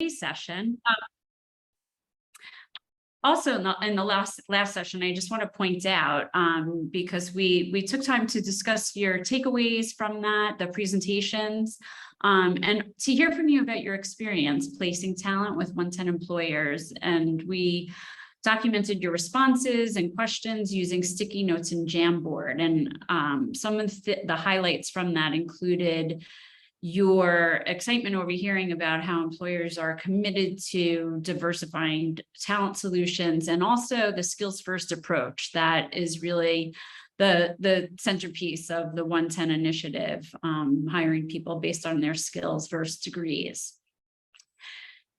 session. Also, in the last session, I just want to point out, because we took time to discuss your takeaways from the presentations, and to hear from you about your experience placing talent with OneTen employers. And we documented your responses and questions using sticky notes and Jamboard. And some of the highlights from that included your excitement over hearing about how employers are committed to diversifying talent solutions, and also the skills first approach that is really the centerpiece of the OneTen initiative, hiring people based on their skills versus degrees.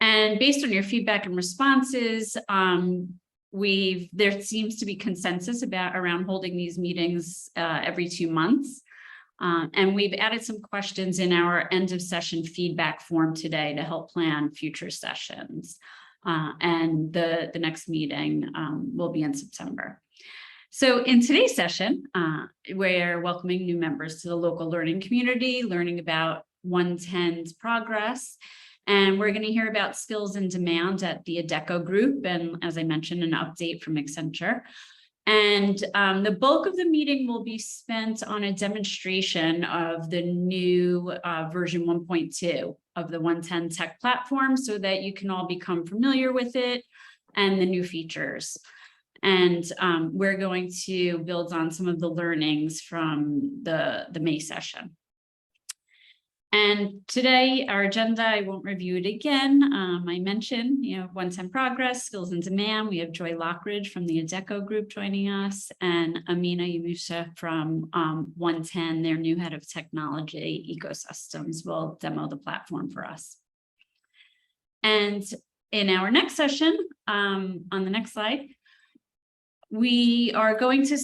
And based on your feedback and responses, there seems to be consensus around holding these meetings every 2 months. And we've added some questions in our end of session feedback form today to help plan future sessions. And the next meeting will be in September. So in today's session, we're welcoming new members to the local learning community, learning about OneTen's progress. And we're going to hear about skills in demand at the Adecco Group. And as I mentioned, an update from Accenture. And the bulk of the meeting will be spent on a demonstration of the new version 1.2 of the OneTen tech platform, so that you can all become familiar with it and the new features. And we're going to build on some of the learnings from the May session. And today, our agenda, I won't review it again. I mentioned, OneTen progress, skills in demand. We have Joy Lockridge from the Adecco Group joining us, and Amina Yamusha from OneTen, their new head of technology ecosystems, will demo the platform for us. And in our next session, on the next slide, we are going to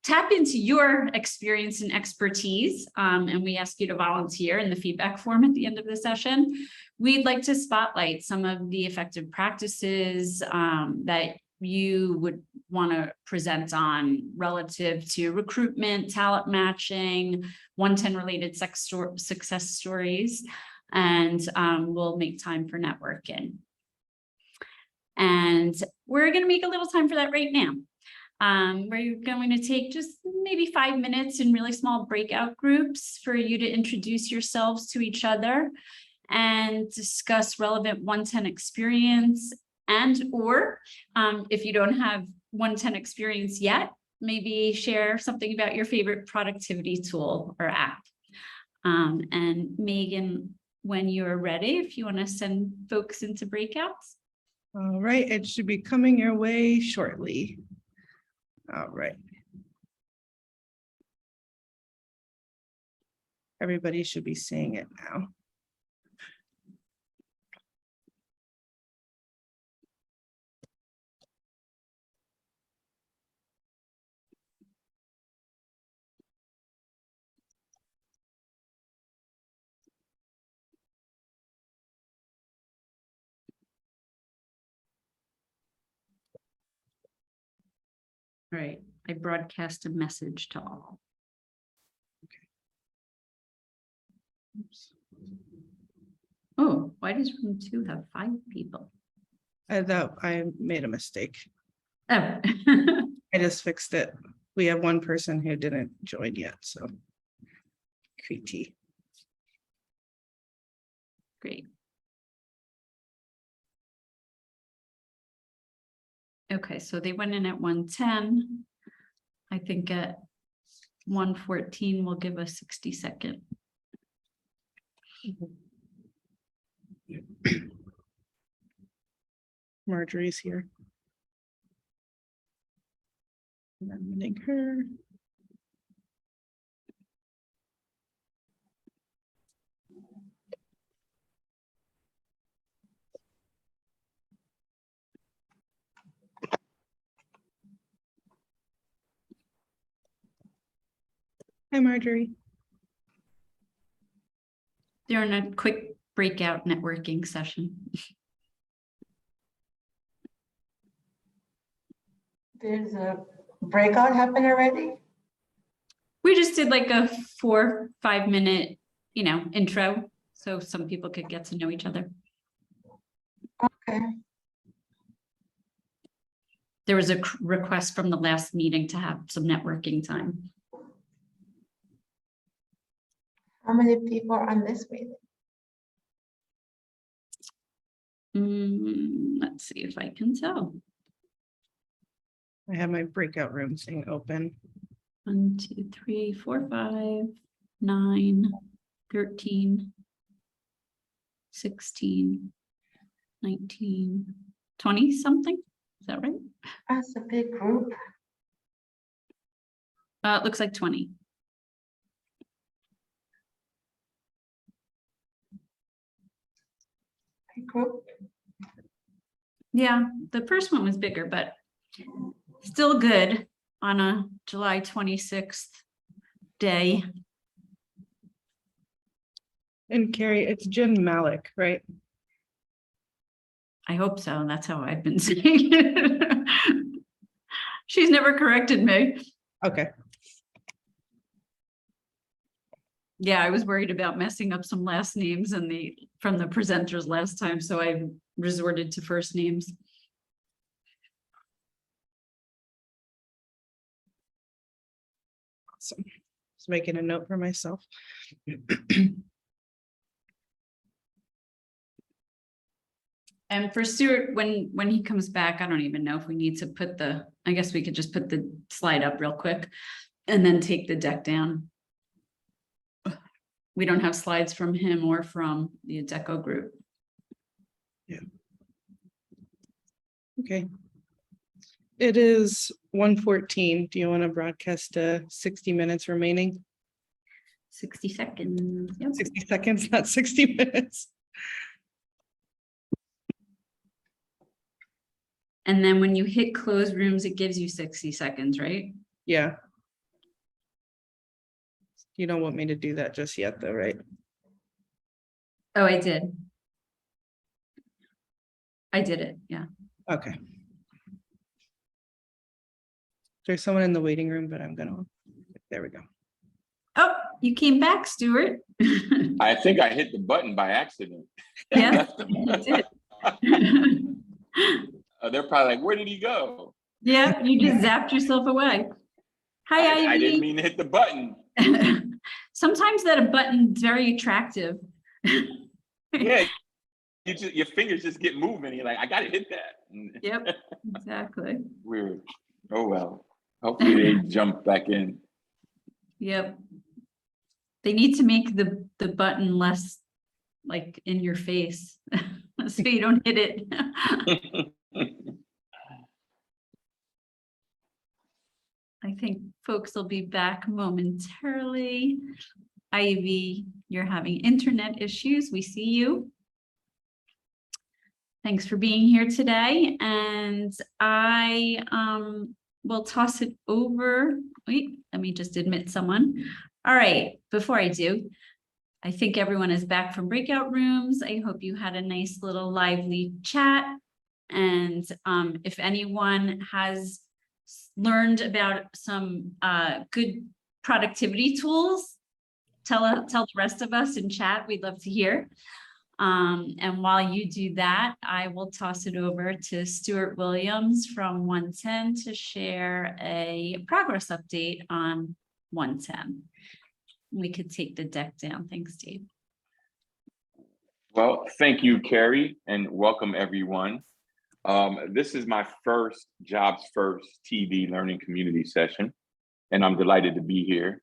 tap into your experience and expertise, and we ask you to volunteer in the feedback form at the end of the session. We'd like to spotlight some of the effective practices that you would want to present on relative to recruitment, talent matching, OneTen related success stories, and we'll make time for networking. And we're going to make a little time for that right now. We're going to take just maybe 5 minutes in really small breakout groups for you to introduce yourselves to each other and discuss relevant OneTen experience, or if you don't have OneTen experience yet, maybe share something about your favorite productivity tool or app. And Megan, when you're ready, if you want to send folks into breakouts. All right, it should be coming your way shortly. All right. Everybody should be seeing it now. All right, I broadcast a message to all. Okay. Oops. Oh, why does room 2 have 5 people? I thought I made a mistake. Oh. I just fixed it. We have one person who didn't join yet, so QT. Great. Okay, so they went in at 1:10. I think at 1:14 we'll give a 60-second. Marjorie's here. And I'm meeting her. Hi, Marjorie. They're in a quick breakout networking session. There's a breakout happen already? We just did like a 4 or 5 minute, intro, so some people could get to know each other. there was a request from the last meeting to have some networking time. How many people are on this meeting? Let's see if I can tell. I have my breakout room thing open. 1, 2, 3, 4, 5, 9, 13, 16, 19, 20 something. Is that right? That's a big group. It looks like 20. Big group. Yeah, the first one was bigger, but still good on a July 26th day. And Carrie, it's Jen Malik, right? I hope so. That's how I've been saying it. She's never corrected me. Okay. Yeah, I was worried about messing up some last names from the presenters last time, so I resorted to first names. Awesome. Just making a note for myself. And for Stuart, when he comes back, I don't even know if we need to put I guess we could just put the slide up real quick and then take the deck down. We don't have slides from him or from the Deco group. Okay. It is 1:14. Do you want to broadcast 60 minutes remaining? 60 seconds. Yep. 60 seconds, not 60 minutes. And then when you hit close rooms, it gives you 60 seconds, right? Yeah. You don't want me to do that just yet though, right? Oh, I did. I did it, yeah. Okay. There's someone in the waiting room, but I'm gonna, there we go. Oh, you came back, Stuart. I think I hit the button by accident. Yeah, you did. They're probably like, where did he go? Yeah, you just zapped yourself away. Hi, I didn't Ivy. mean to hit the button. Sometimes that button's very attractive. Yeah, your fingers just get moving. You're like, I gotta hit that. Yep, exactly. Weird. Oh well. Hopefully they jump back in. Yep. They need to make the button less like in your face so you don't hit it. I think folks will be back momentarily. Ivy, you're having internet issues. We see you. Thanks for being here today. And I will toss it over. Wait, let me just admit someone. All right, before I do, I think everyone is back from breakout rooms. I hope you had a nice little lively chat. And if anyone has learned about some good productivity tools, tell the rest of us in chat. We'd love to hear. And while you do that, I will toss it over to Stuart Williams from OneTen to share a progress update on OneTen. We could take the deck down. Thanks, Dave. Well, thank you, Carrie, and welcome everyone. This is my first Jobs First TV learning community session, and I'm delighted to be here.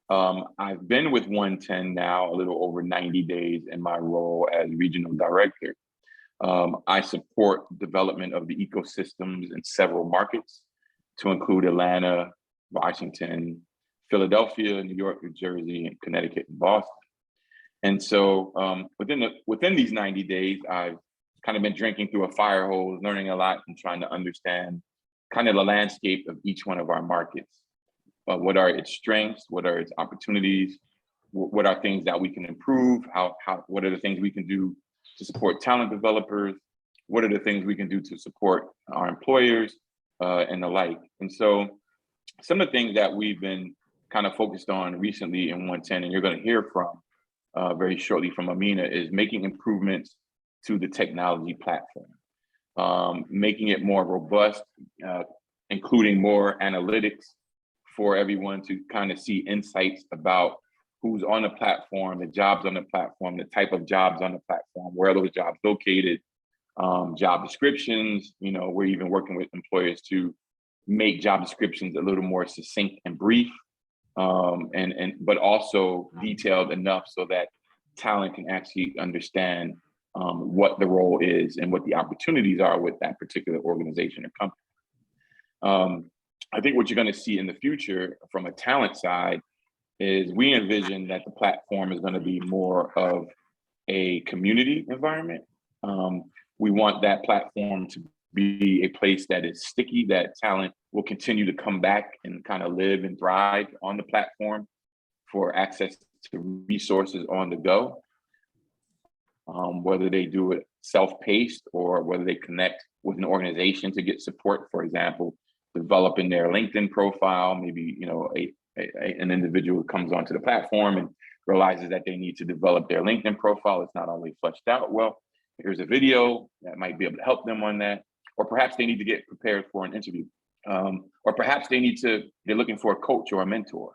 I've been with OneTen now a little over 90 days in my role as regional director. I support development of the ecosystems in several markets, to include Atlanta, Washington, Philadelphia, New York, New Jersey, and Connecticut, and Boston. And so within these 90 days, I've kind of been drinking through a fire hose, learning a lot and trying to understand kind of the landscape of each one of our markets. What are its strengths? What are its opportunities? What are things that we can improve? What are the things we can do to support talent developers? What are the things we can do to support our employers and the like? And so some of the things that we've been kind of focused on recently in OneTen, and you're going to hear from very shortly from Amina, is making improvements to the technology platform. making it more robust, including more analytics for everyone to kind of see insights about who's on the platform, the jobs on the platform, the type of jobs on the platform, where are those jobs located, job descriptions. We're even working with employers to make job descriptions a little more succinct and brief, but also detailed enough so that talent can actually understand what the role is and what the opportunities are with that particular organization or company. I think what you're going to see in the future from a talent side is we envision that the platform is going to be more of a community environment. We want that platform to be a place that is sticky, that talent will continue to come back and kind of live and thrive on the platform for access to resources on the go. Whether they do it self-paced or whether they connect with an organization to get support, for example, developing their LinkedIn profile, maybe an individual comes onto the platform and realizes that they need to develop their LinkedIn profile. It's not only fleshed out. Well, here's a video that might be able to help them on that. Or perhaps they need to get prepared for an interview. Or perhaps they're looking for a coach or a mentor.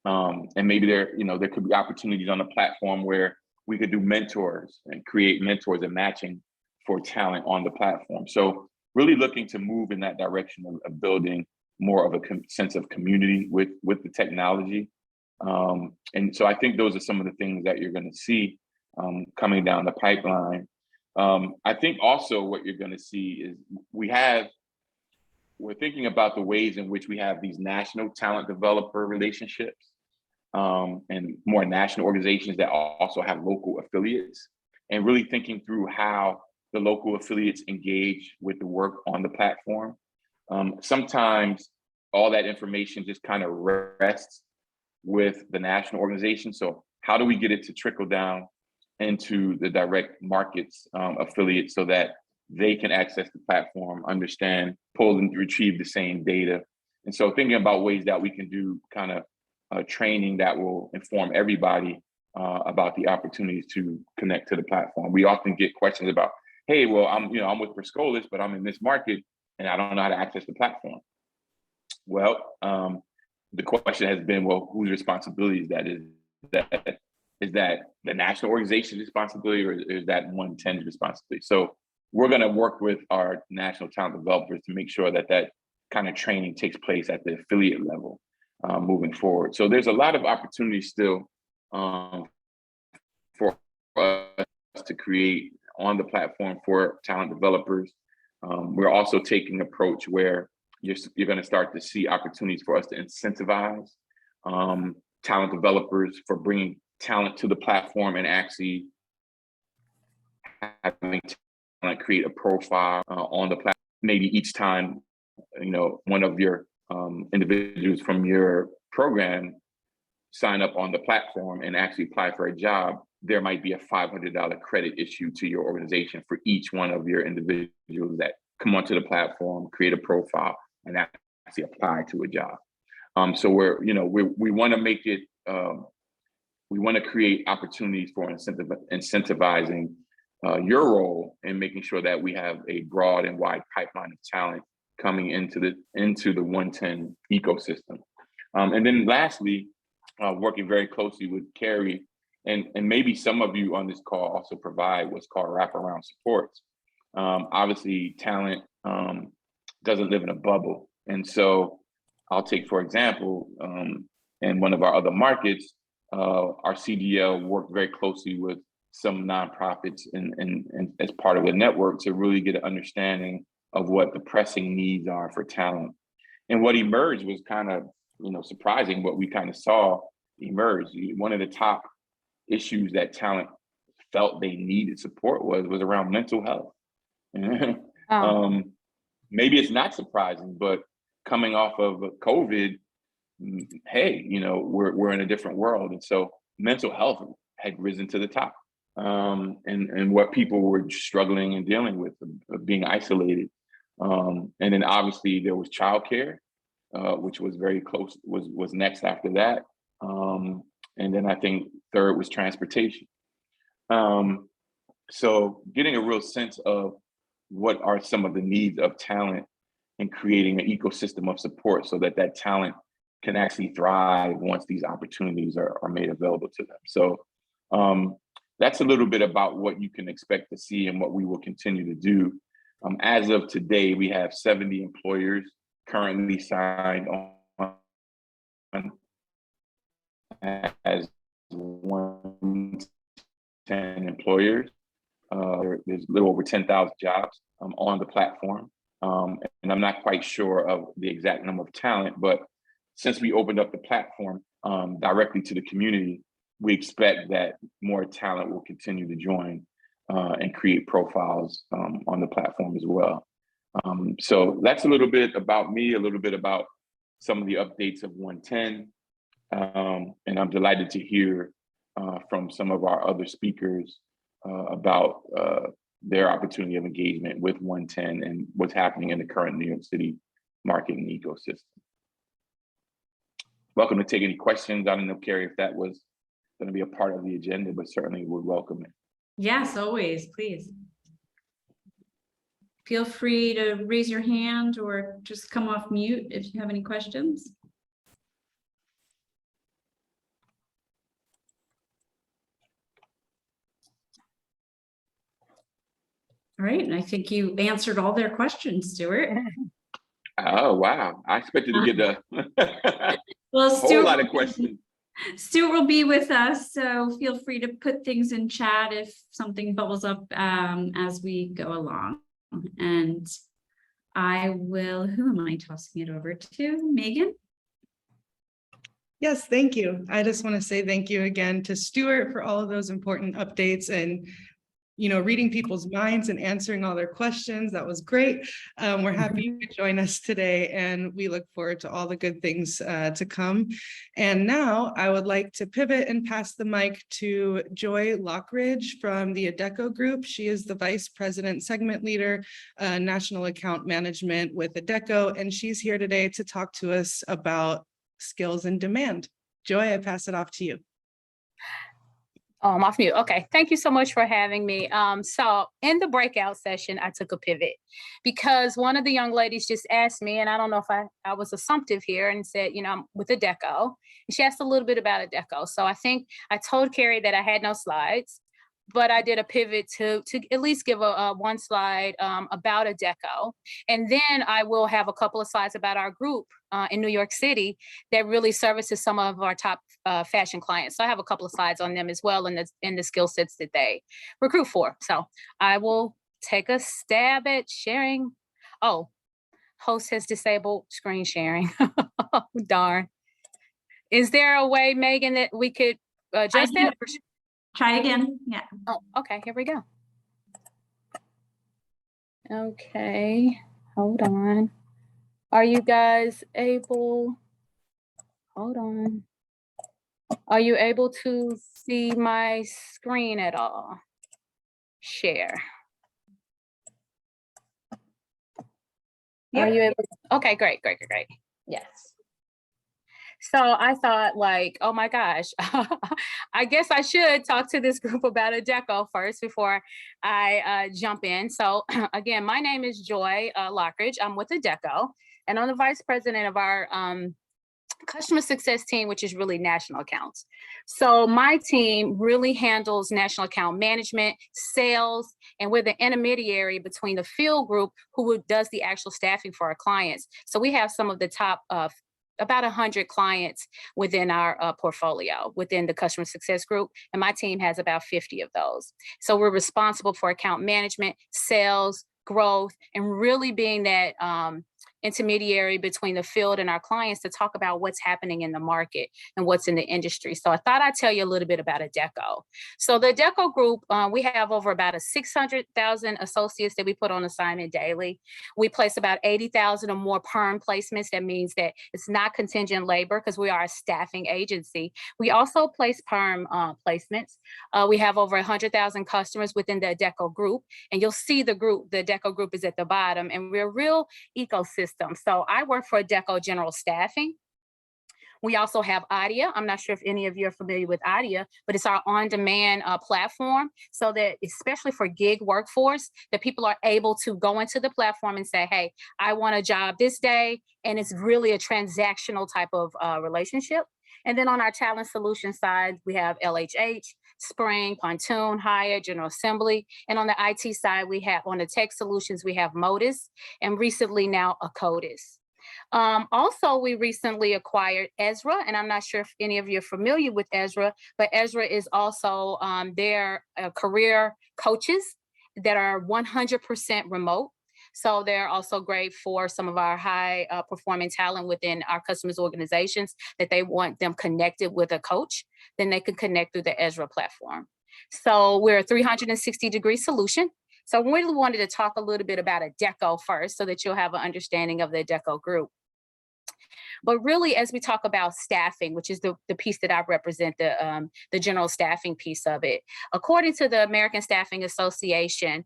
And maybe there could be opportunities on the platform where we could do mentors and create mentors and matching for talent on the platform. So really looking to move in that direction of building more of a sense of community with the technology. And so I think those are some of the things that you're going to see coming down the pipeline. I think also what you're going to see is we're thinking about the ways in which we have these national talent developer relationships and more national organizations that also have local affiliates, and really thinking through how the local affiliates engage with the work on the platform. Sometimes all that information just kind of rests with the national organization. So how do we get it to trickle down into the direct markets affiliates so that they can access the platform, understand, pull and retrieve the same data? And so thinking about ways that we can do kind of training that will inform everybody about the opportunities to connect to the platform. We often get questions about, hey, well, I'm with Priscolis, but I'm in this market and I don't know how to access the platform. Well, the question has been, well, whose responsibility is that? Is that the national organization's responsibility, or is that OneTen's responsibility? So we're going to work with our national talent developers to make sure that kind of training takes place at the affiliate level moving forward. So there's a lot of opportunity still for us to create on the platform for talent developers. We're also taking an approach where you're going to start to see opportunities for us to incentivize talent developers for bringing talent to the platform and actually having talent create a profile on the platform. Maybe each time, one of your individuals from your program sign up on the platform and actually apply for a job, there might be a $500 credit issue to your organization for each one of your individuals that come onto the platform, create a profile, and actually apply to a job. So we want to make it, we want to create opportunities for incentivizing your role in making sure that we have a broad and wide pipeline of talent coming into the OneTen ecosystem. And then lastly, working very closely with Carrie, and maybe some of you on this call also provide what's called wraparound supports. Obviously, talent doesn't live in a bubble. And so I'll take, for example, in one of our other markets, our CDL worked very closely with some nonprofits and as part of the network to really get an understanding of what the pressing needs are for talent. And what emerged was kind of, surprising. What we kind of saw emerge. One of the top issues that talent felt they needed support was around mental health. Maybe it's not surprising, but coming off of COVID, hey, we're in a different world. And so mental health had risen to the top. And what people were struggling and dealing with, being isolated. And then obviously there was childcare, which was very close, was next after that. And then I think third was transportation. So getting a real sense of what are some of the needs of talent and creating an ecosystem of support so that that talent can actually thrive once these opportunities are made available to them. So that's a little bit about what you can expect to see and what we will continue to do. As of today, we have 70 employers currently signed on as OneTen employers. There's a little over 10,000 jobs on the platform. And I'm not quite sure of the exact number of talent, but since we opened up the platform directly to the community, we expect that more talent will continue to join and create profiles on the platform as well. So that's a little bit about me, a little bit about some of the updates of OneTen. And I'm delighted to hear from some of our other speakers about their opportunity of engagement with OneTen and what's happening in the current New York City marketing ecosystem. Welcome to take any questions. I don't know, Carrie, if that was going to be a part of the agenda, but certainly would welcome it. Yes, always, please. Feel free to raise your hand or just come off mute if you have any questions. All right, and I think you answered all their questions, Stuart. Oh, wow. I expected to get a Well, whole lot of questions. Stuart will be with us, so feel free to put things in chat if something bubbles up as we go along. And I will, who am I tossing it over to? Megan? Yes, thank you. I just want to say thank you again to Stuart for all of those important updates and reading people's minds and answering all their questions. That was great. We're happy you could join us today, and we look forward to all the good things to come. And now I would like to pivot and pass the mic to Joy Lockridge from the Adecco Group. She is the Vice President Segment Leader, National Account Management with Adecco, and she's here today to talk to us about skills and demand. Joy, I pass it off to you. Oh, I'm off mute. Okay. Thank you so much for having me. So in the breakout session, I took a pivot because one of the young ladies just asked me, and I don't know if I was assumptive here and said, I'm with Adecco. And she asked a little bit about Adecco. So I think I told Carrie that I had no slides, but I did a pivot to at least give a one slide about Adecco. And then I will have a couple of slides about our group in New York City that really services some of our top fashion clients. So I have a couple of slides on them as well in the skill sets that they recruit for. So I will take a stab at sharing. Oh, host has disabled screen sharing. Oh, darn. Is there a way, Megan, that we could adjust that? Try again. Yeah. Oh, okay. Here we go. Okay. Hold on. Are you guys able? Hold on. Are you able to see my screen at all? Share. Yep. Are you able? Okay, great. Yes. So I thought, like, oh my gosh, I guess I should talk to this group about Adecco first before I jump in. So again, my name is Joy Lockridge. I'm with Adecco, and I'm the vice president of our customer success team, which is really national accounts. So my team really handles national account management, sales, and we're the intermediary between the field group who does the actual staffing for our clients. So we have some of the top about 100 clients within our portfolio, within the customer success group. And my team has about 50 of those. So we're responsible for account management, sales, growth, and really being that intermediary between the field and our clients to talk about what's happening in the market and what's in the industry. So I thought I'd tell you a little bit about Adecco. So the Adecco Group, we have over about 600,000 associates that we put on assignment daily. We place about 80,000 or more perm placements. That means that it's not contingent labor because we are a staffing agency. We also place perm placements. We have over 100,000 customers within the Adecco Group, and you'll see the Adecco Group is at the bottom, and we're a real ecosystem. So I work for Adecco General Staffing. We also have Adia. I'm not sure if any of you are familiar with Adia, but it's our on-demand platform, so that especially for gig workforce, that people are able to go into the platform and say, hey, I want a job this day. And it's really a transactional type of relationship. And then on our talent solution side, we have LHH, Spring, Pontoon, Hire, General Assembly. And on the IT side, we have, on the tech solutions, we have Modus, and recently now Acodis. Also, we recently acquired Ezra, and I'm not sure if any of you are familiar with Ezra, but Ezra is also their career coaches that are 100% remote. So they're also great for some of our high performing talent within our customers' organizations that they want them connected with a coach. Then they can connect through the Ezra platform. So we're a 360-degree solution. So we really wanted to talk a little bit about Adecco first, so that you'll have an understanding of the Adecco group. But really, as we talk about staffing, which is the piece that I represent, the general staffing piece of it, according to the American Staffing Association,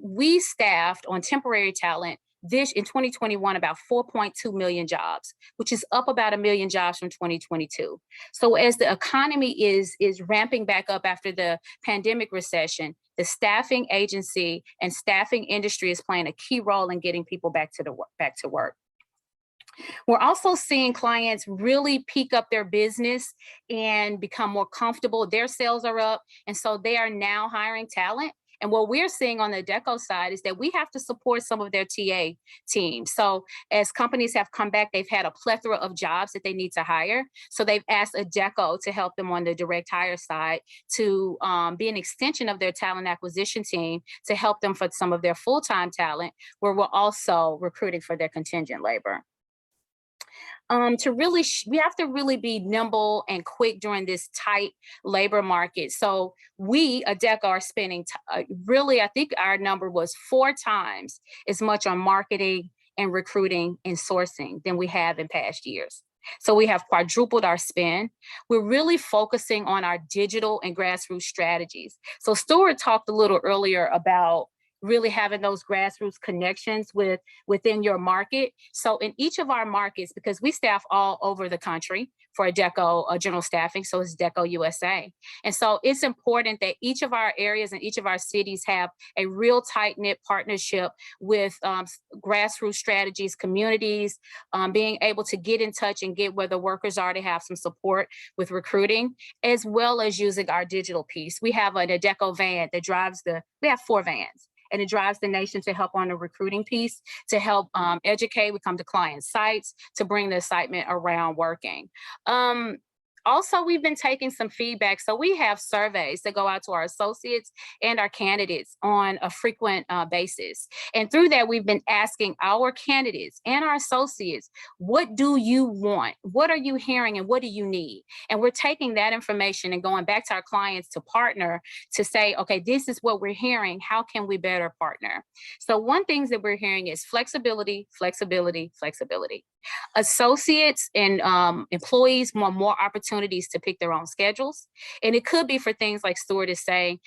we staffed on temporary talent this in 2021 about 4.2 million jobs, which is up about 1 million jobs from 2022. So as the economy is ramping back up after the pandemic recession, the staffing agency and staffing industry is playing a key role in getting people back to work. We're also seeing clients really peak up their business and become more comfortable. Their sales are up, and so they are now hiring talent. And what we're seeing on the Adecco side is that we have to support some of their TA teams. So as companies have come back, they've had a plethora of jobs that they need to hire. So they've asked Adecco to help them on the direct hire side to be an extension of their talent acquisition team to help them for some of their full-time talent, where we're also recruiting for their contingent labor. We have to really be nimble and quick during this tight labor market. So we, Adecco, are spending really, I think our number was 4 times as much on marketing and recruiting and sourcing than we have in past years. So we have quadrupled our spend. We're really focusing on our digital and grassroots strategies. So Stuart talked a little earlier about really having those grassroots connections within your market. So in each of our markets, because we staff all over the country for Adecco general staffing, so it's Adecco USA. And so it's important that each of our areas and each of our cities have a real tight-knit partnership with grassroots strategies, communities, being able to get in touch and get where the workers are to have some support with recruiting, as well as using our digital piece. We have an Adecco van that drives we have 4 vans. And it drives the nation to help on the recruiting piece, to help educate. We come to client sites to bring the excitement around working. Also, we've been taking some feedback. So we have surveys that go out to our associates and our candidates on a frequent basis. And through that, we've been asking our candidates and our associates, what do you want? What are you hearing and what do you need? And we're taking that information and going back to our clients to partner to say, okay, this is what we're hearing. How can we better partner? So one thing that we're hearing is flexibility, flexibility, flexibility. Associates and employees want more opportunities to pick their own schedules. And it could be for things like Stuart is saying,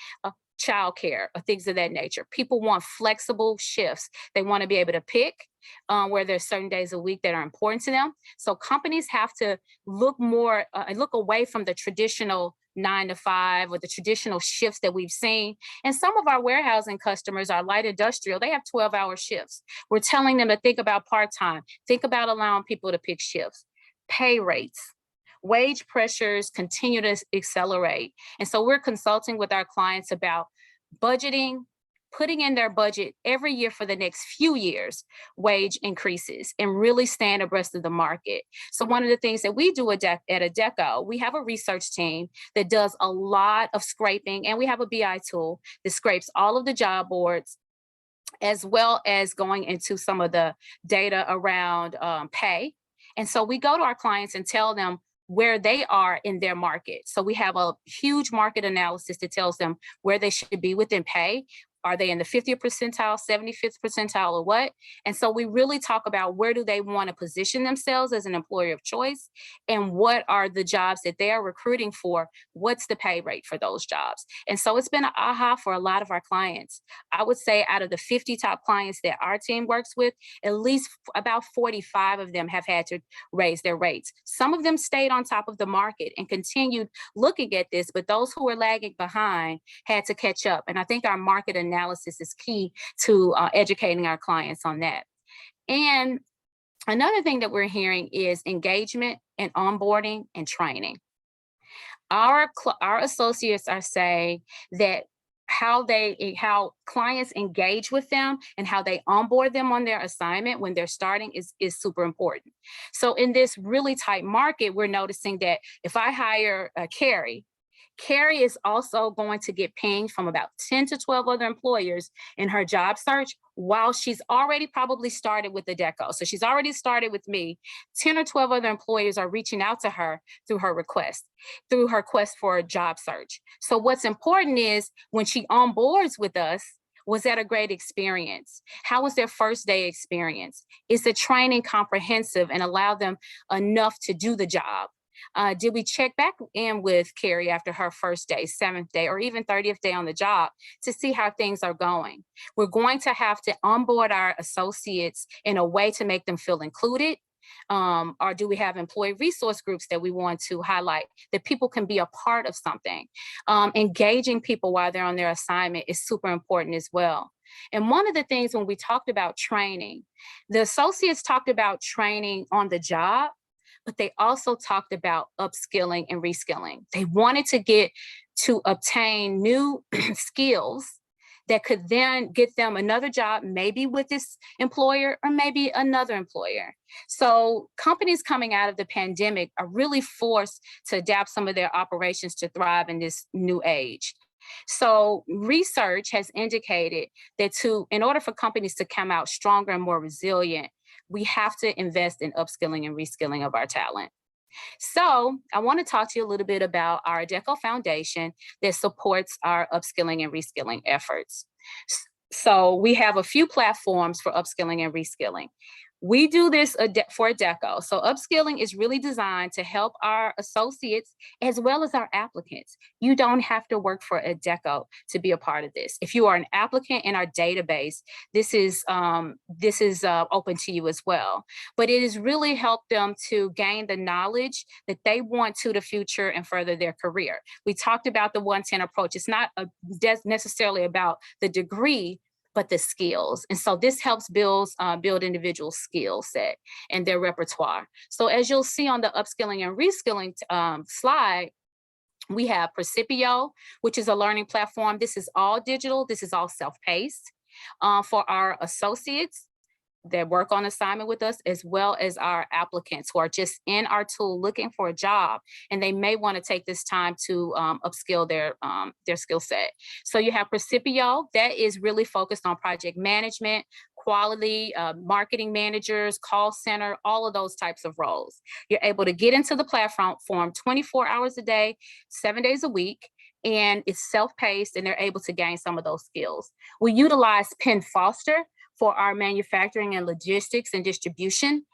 childcare or things of that nature. People want flexible shifts. They want to be able to pick where there's certain days a week that are important to them. So companies have to look more and look away from the traditional 9 to 5 or the traditional shifts that we've seen. And some of our warehousing customers, our light industrial, they have 12-hour shifts. We're telling them to think about part-time, think about allowing people to pick shifts, pay rates. Wage pressures continue to accelerate. And so we're consulting with our clients about budgeting, putting in their budget every year for the next few years, wage increases, and really staying abreast of the market. So one of the things that we do at Adecco, we have a research team that does a lot of scraping, and we have a BI tool that scrapes all of the job boards, as well as going into some of the data around pay. And so we go to our clients and tell them where they are in their market. So we have a huge market analysis that tells them where they should be within pay. Are they in the 50th percentile, 75th percentile, or what? And so we really talk about where do they want to position themselves as an employer of choice, and what are the jobs that they are recruiting for? What's the pay rate for those jobs? And so it's been an aha for a lot of our clients. I would say out of the 50 top clients that our team works with, at least about 45 of them have had to raise their rates. Some of them stayed on top of the market and continued looking at this, but those who were lagging behind had to catch up. And I think our market analysis is key to educating our clients on that. And another thing that we're hearing is engagement and onboarding and training. Our associates are saying that how clients engage with them and how they onboard them on their assignment when they're starting is super important. So in this really tight market, we're noticing that if I hire Carrie is also going to get pinged from about 10 to 12 other employers in her job search while she's already probably started with the Deco. So she's already started with me. 10 or 12 other employers are reaching out to her through her quest for a job search. So what's important is when she onboards with us, was that a great experience? How was their first day experience? Is the training comprehensive and allow them enough to do the job? Did we check back in with Carrie after her first day, 7th day, or even 30th day on the job to see how things are going? We're going to have to onboard our associates in a way to make them feel included. Or do we have employee resource groups that we want to highlight that people can be a part of something? Engaging people while they're on their assignment is super important as well. And one of the things when we talked about training, the associates talked about training on the job, but they also talked about upskilling and reskilling. They wanted to get to obtain new skills that could then get them another job, maybe with this employer or maybe another employer. So companies coming out of the pandemic are really forced to adapt some of their operations to thrive in this new age. So research has indicated that in order for companies to come out stronger and more resilient, we have to invest in upskilling and reskilling of our talent. So I want to talk to you a little bit about our Deco Foundation that supports our upskilling and reskilling efforts. So we have a few platforms for upskilling and reskilling. We do this for Deco. So upskilling is really designed to help our associates as well as our applicants. You don't have to work for a Deco to be a part of this. If you are an applicant in our database, this is open to you as well. But it has really helped them to gain the knowledge that they want to the future and further their career. We talked about the OneTen approach. It's not necessarily about the degree, but the skills. And so this helps build individual skill set and their repertoire. So as you'll see on the upskilling and reskilling slide, we have Precipio, which is a learning platform. This is all digital. This is all self-paced for our associates that work on assignment with us, as well as our applicants who are just in our tool looking for a job, and they may want to take this time to upskill their skill set. So you have Precipio, that is really focused on project management, quality, marketing managers, call center, all of those types of roles. You're able to get into the platform 24 hours a day, 7 days a week, and it's self-paced, and they're able to gain some of those skills. We utilize Penn Foster for our manufacturing and logistics and distribution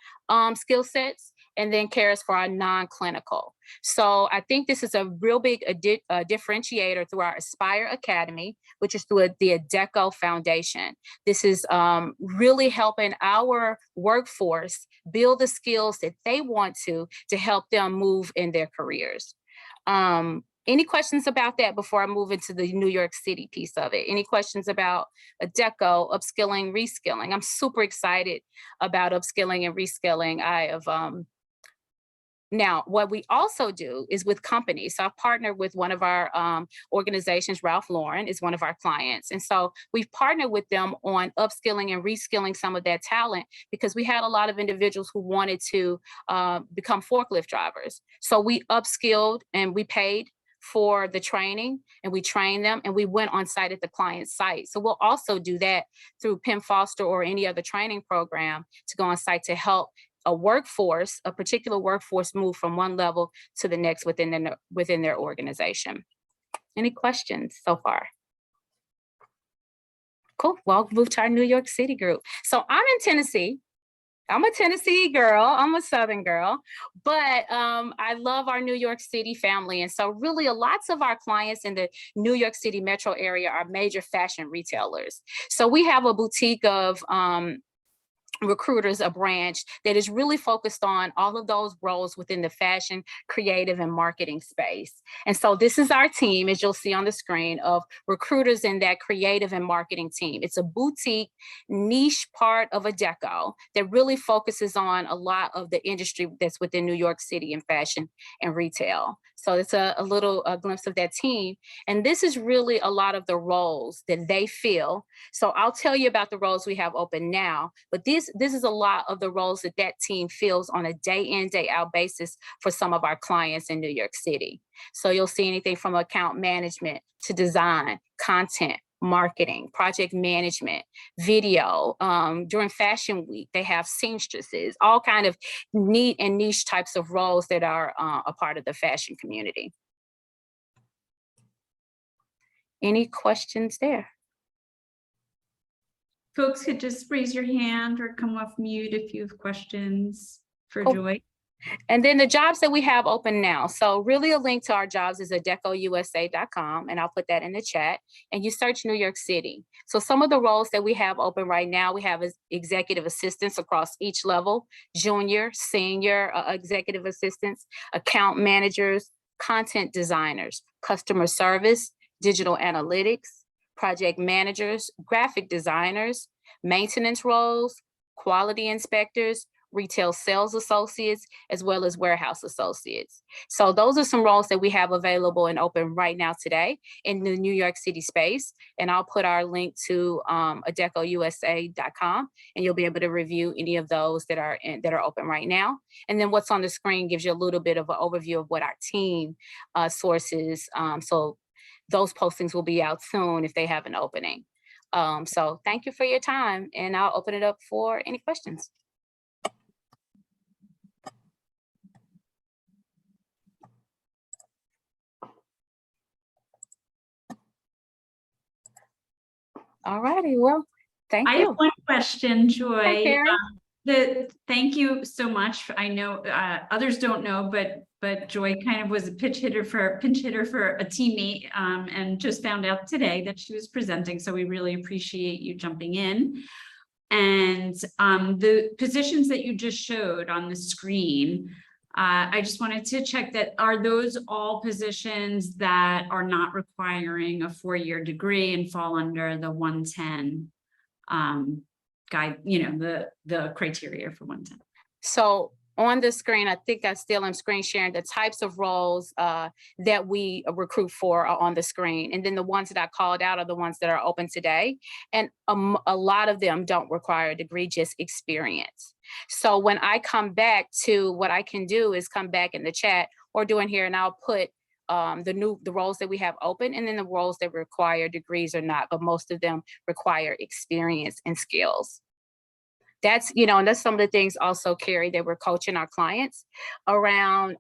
skill sets, and then CARES for our non-clinical. So I think this is a real big differentiator through our Aspire Academy, which is through the Deco Foundation. This is really helping our workforce build the skills that they want to help them move in their careers. Any questions about that before I move into the New York City piece of it? Any questions about a Deco, upskilling, reskilling? I'm super excited about upskilling and reskilling. I have, now, what we also do is with companies. So I've partnered with one of our organizations, Ralph Lauren is one of our clients. And so we've partnered with them on upskilling and reskilling some of that talent because we had a lot of individuals who wanted to become forklift drivers. So we upskilled and we paid for the training, and we trained them, and we went on site at the client's site. So we'll also do that through Penn Foster or any other training program to go on site to help a particular workforce move from one level to the next within their organization. Any questions so far? Cool. Well, move to our New York City group. So I'm in Tennessee. I'm a Tennessee girl. I'm a Southern girl, but I love our New York City family. And so really lots of our clients in the New York City metro area are major fashion retailers. So we have a boutique of recruiters, a branch that is really focused on all of those roles within the fashion, creative, and marketing space. And so this is our team, as you'll see on the screen, of recruiters in that creative and marketing team. It's a boutique niche part of Adecco that really focuses on a lot of the industry that's within New York City in fashion and retail. So it's a little glimpse of that team. And this is really a lot of the roles that they fill. So I'll tell you about the roles we have open now, but this is a lot of the roles that that team fills on a day in, day out basis for some of our clients in New York City. So you'll see anything from account management to design, content, marketing, project management, video. During Fashion Week, they have seamstresses, all kind of neat and niche types of roles that are a part of the fashion community. Any questions there? Folks could just raise your hand or come off mute if you have questions for Cool. Joy. And then the jobs that we have open now. So really a link to our jobs is adecousa.com, and I'll put that in the chat. And you search New York City. So some of the roles that we have open right now, we have executive assistants across each level, junior, senior executive assistants, account managers, content designers, customer service, digital analytics, project managers, graphic designers, maintenance roles, quality inspectors, retail sales associates, as well as warehouse associates. So those are some roles that we have available and open right now today in the New York City space. And I'll put our link to adecousa.com, and you'll be able to review any of those that are open right now. And then what's on the screen gives you a little bit of an overview of what our team sources. So those postings will be out soon if they have an opening. So thank you for your time, and I'll open it up for any questions. All righty, well, thank I you. have one question, Joy. Hi, Carrie. Thank you so much. I know others don't know, but Joy kind of was a pinch hitter for a teammate, and just found out today that she was presenting. So we really appreciate you jumping in. And the positions that you just showed on the screen, I just wanted to check that, are those all positions that are not requiring a 4-year degree and fall under the OneTen guide, the criteria for OneTen? So on the screen, I think I still am screen sharing, the types of roles that we recruit for are on the screen. And then the ones that I called out are the ones that are open today. And a lot of them don't require a degree, just experience. So when I come back to, what I can do is come back in the chat or do in here, and I'll put the roles that we have open, and then the roles that require degrees or not, but most of them require experience and skills. That's, and that's some of the things also, Carrie, that we're coaching our clients around,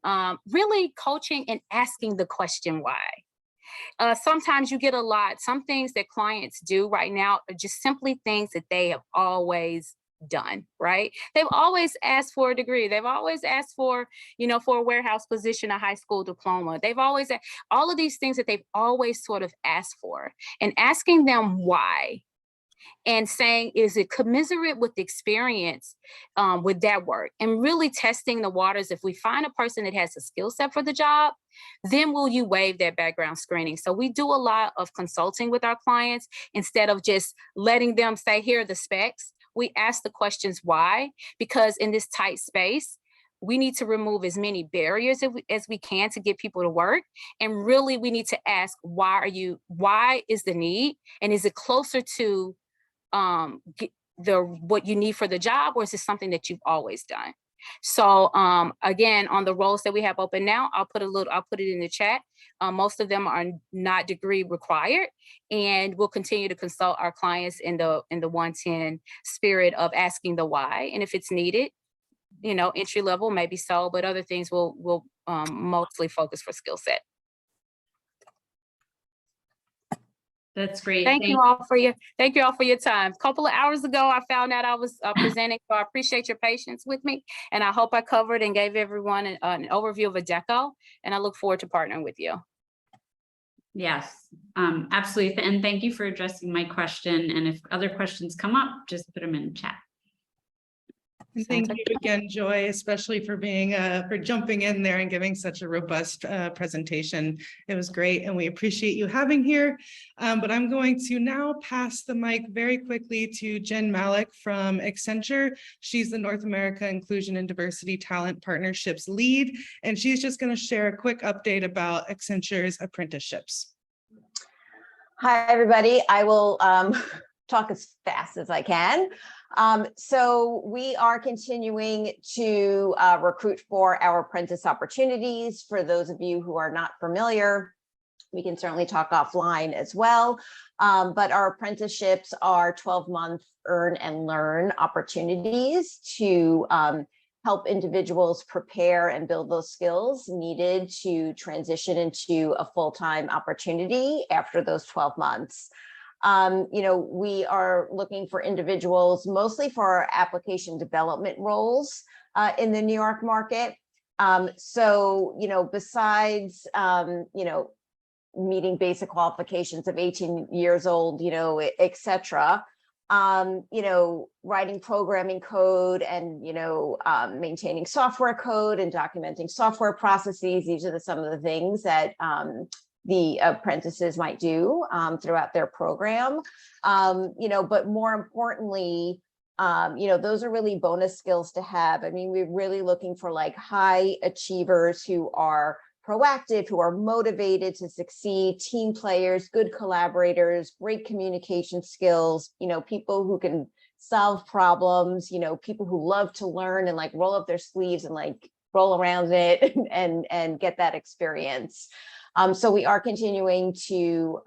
really coaching and asking the question why. Sometimes you get some things that clients do right now are just simply things that they have always done, right? They've always asked for a degree. They've always asked for, for a warehouse position, a high school diploma. They've always, all of these things that they've always sort of asked for, and asking them why. And saying, is it commensurate with experience with that work? And really testing the waters. If we find a person that has a skill set for the job, then will you waive that background screening? So we do a lot of consulting with our clients. Instead of just letting them say, here are the specs, we ask the questions why, because in this tight space, we need to remove as many barriers as we can to get people to work. And really, we need to ask, why is the need? And is it closer to what you need for the job, or is this something that you've always done? So again, on the roles that we have open now, I'll put it in the chat. Most of them are not degree required, and we'll continue to consult our clients in the OneTen spirit of asking the why. And if it's needed, entry level, maybe so, but other things will mostly focus for skill set. That's great. Thank you all for your time. A couple of hours ago, I found out I was presenting, so I appreciate your patience with me. And I hope I covered and gave everyone an overview of Adecco, and I look forward to partnering with you. Yes, absolutely. And thank you for addressing my question. And if other questions come up, just put them in the chat. And Sounds thank like you again, Joy, especially for being for jumping in there and giving such a robust presentation. It was great, and we appreciate you having here. But I'm going to now pass the mic very quickly to Jen Malik from Accenture. She's the North America Inclusion and Diversity Talent Partnerships lead, and she's just going to share a quick update about Accenture's apprenticeships. Hi, everybody. I will talk as fast as I can. So we are continuing to recruit for our apprentice opportunities. For those of you who are not familiar, we can certainly talk offline as well. But our apprenticeships are 12-month earn and learn opportunities to help individuals prepare and build those skills needed to transition into a full-time opportunity after those 12 months. We are looking for individuals mostly for our application development roles in the New York market. Besides, meeting basic qualifications of 18 years old, et cetera, writing programming code and, maintaining software code and documenting software processes. These are some of the things that the apprentices might do throughout their program. But more importantly, those are really bonus skills to have. I mean, we're really looking for like high achievers who are proactive, who are motivated to succeed, team players, good collaborators, great communication skills, people who can solve problems, people who love to learn and like roll up their sleeves and like roll around it and get that experience. So we are continuing to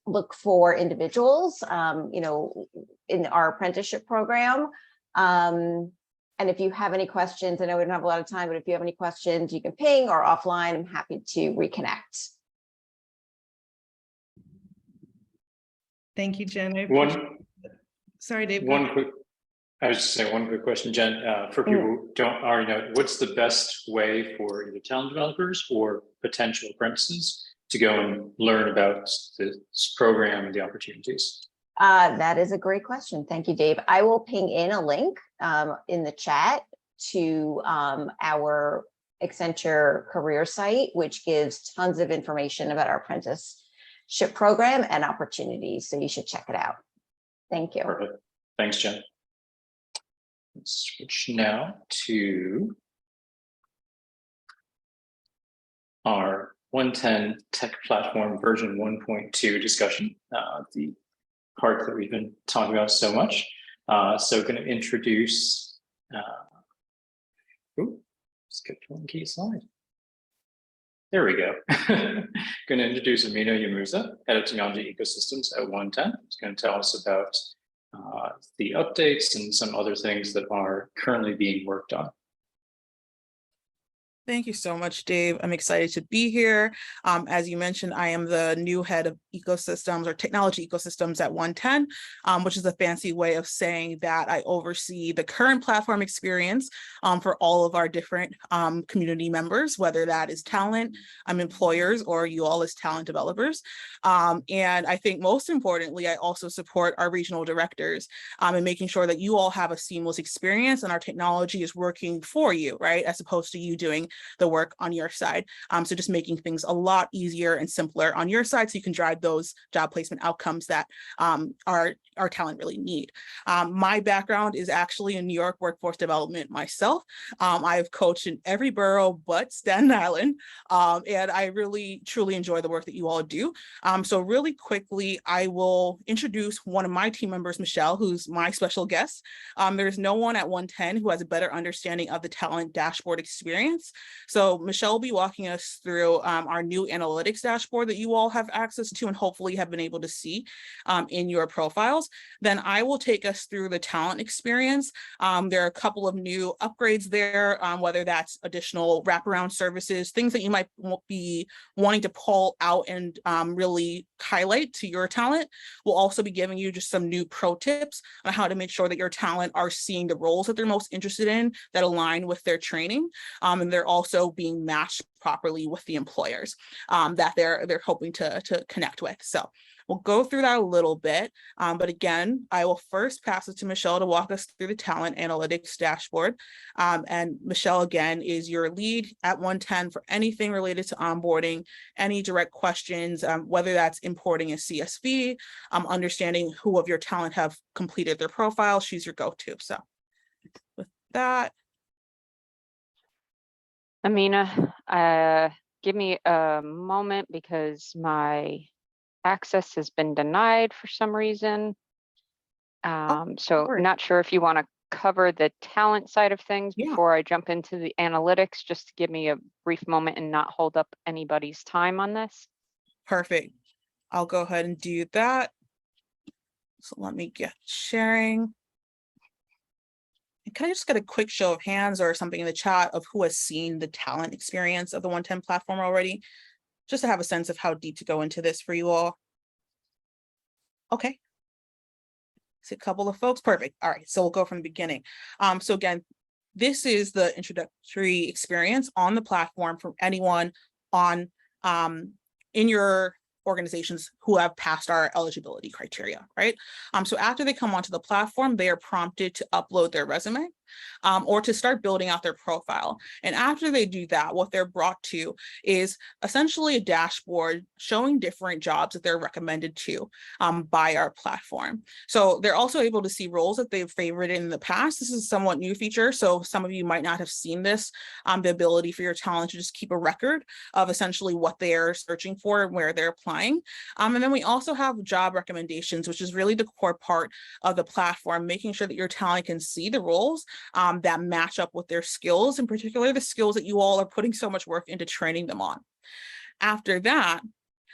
look for individuals, in our apprenticeship program. And if you have any questions, I know we don't have a lot of time, but if you have any questions, you can ping or offline. I'm happy to reconnect. Thank you, Jen. Sorry, Dave. I was just saying one quick question, Jen, for people who don't already know, what's the best way for either talent developers or potential apprentices to go and learn about this program and the opportunities? That is a great question. Thank you, Dave. I will ping in a link in the chat to our Accenture career site, which gives tons of information about our apprenticeship program and opportunities. So you should check it out. Thank you. Perfect. Thanks, Jen. Let's switch now to our OneTen tech platform version 1.2 discussion, the part that we've been talking about so much. So going to introduce, skipped one key slide. There we go. Going to introduce Amina Yamuza, Head of Technology Ecosystems at OneTen. He's going to tell us about the updates and some other things that are currently being worked on. Thank you so much, Dave. I'm excited to be here. As you mentioned, I am the new head of ecosystems or technology ecosystems at OneTen, which is a fancy way of saying that I oversee the current platform experience for all of our different community members, whether that is talent, employers, or you all as talent developers. And I think most importantly, I also support our regional directors in making sure that you all have a seamless experience and our technology is working for you, right? As opposed to you doing the work on your side. So just making things a lot easier and simpler on your side so you can drive those job placement outcomes that our talent really need. My background is actually in New York workforce development myself. I have coached in every borough but Staten Island, and I really truly enjoy the work that you all do. So really quickly, I will introduce one of my team members, Michelle, who's my special guest. There's no one at OneTen who has a better understanding of the talent dashboard experience So Michelle will be walking us through our new analytics dashboard that you all have access to and hopefully have been able to see in your profiles. Then I will take us through the talent experience. There are a couple of new upgrades there, whether that's additional wraparound services, things that you might be wanting to pull out and really highlight to your talent. We'll also be giving you just some new pro tips on how to make sure that your talent are seeing the roles that they're most interested in that align with their training. And they're also being matched properly with the employers that they're hoping to connect with. So we'll go through that a little bit. But again, I will first pass it to Michelle to walk us through the talent analytics dashboard. And Michelle, again, is your lead at OneTen for anything related to onboarding, any direct questions, whether that's importing a CSV, understanding who of your talent have completed their profile, she's your go-to. So with that. Amina, give me a moment because my access has been denied for some reason. So sorry. not sure if you want to cover the talent side of things before I jump into the analytics, just to give me a brief moment and not hold up anybody's time on this. Perfect. I'll go ahead and do that. So let me get sharing. And can I just get a quick show of hands or something in the chat of who has seen the talent experience of the OneTen platform already? Just to have a sense of how deep to go into this for you all. Okay. See a couple of folks. Perfect. All right. So we'll go from the beginning. So again, this is the introductory experience on the platform from anyone on in your organizations who have passed our eligibility criteria, right? So after they come onto the platform, they are prompted to upload their resume or to start building out their profile. And after they do that, what they're brought to is essentially a dashboard showing different jobs that they're recommended to by our platform. So they're also able to see roles that they've favorited in the past. This is a somewhat new feature, so some of you might not have seen this, the ability for your talent to just keep a record of essentially what they're searching for and where they're applying. And then we also have job recommendations, which is really the core part of the platform, making sure that your talent can see the roles that match up with their skills, in particular the skills that you all are putting so much work into training them on. After that,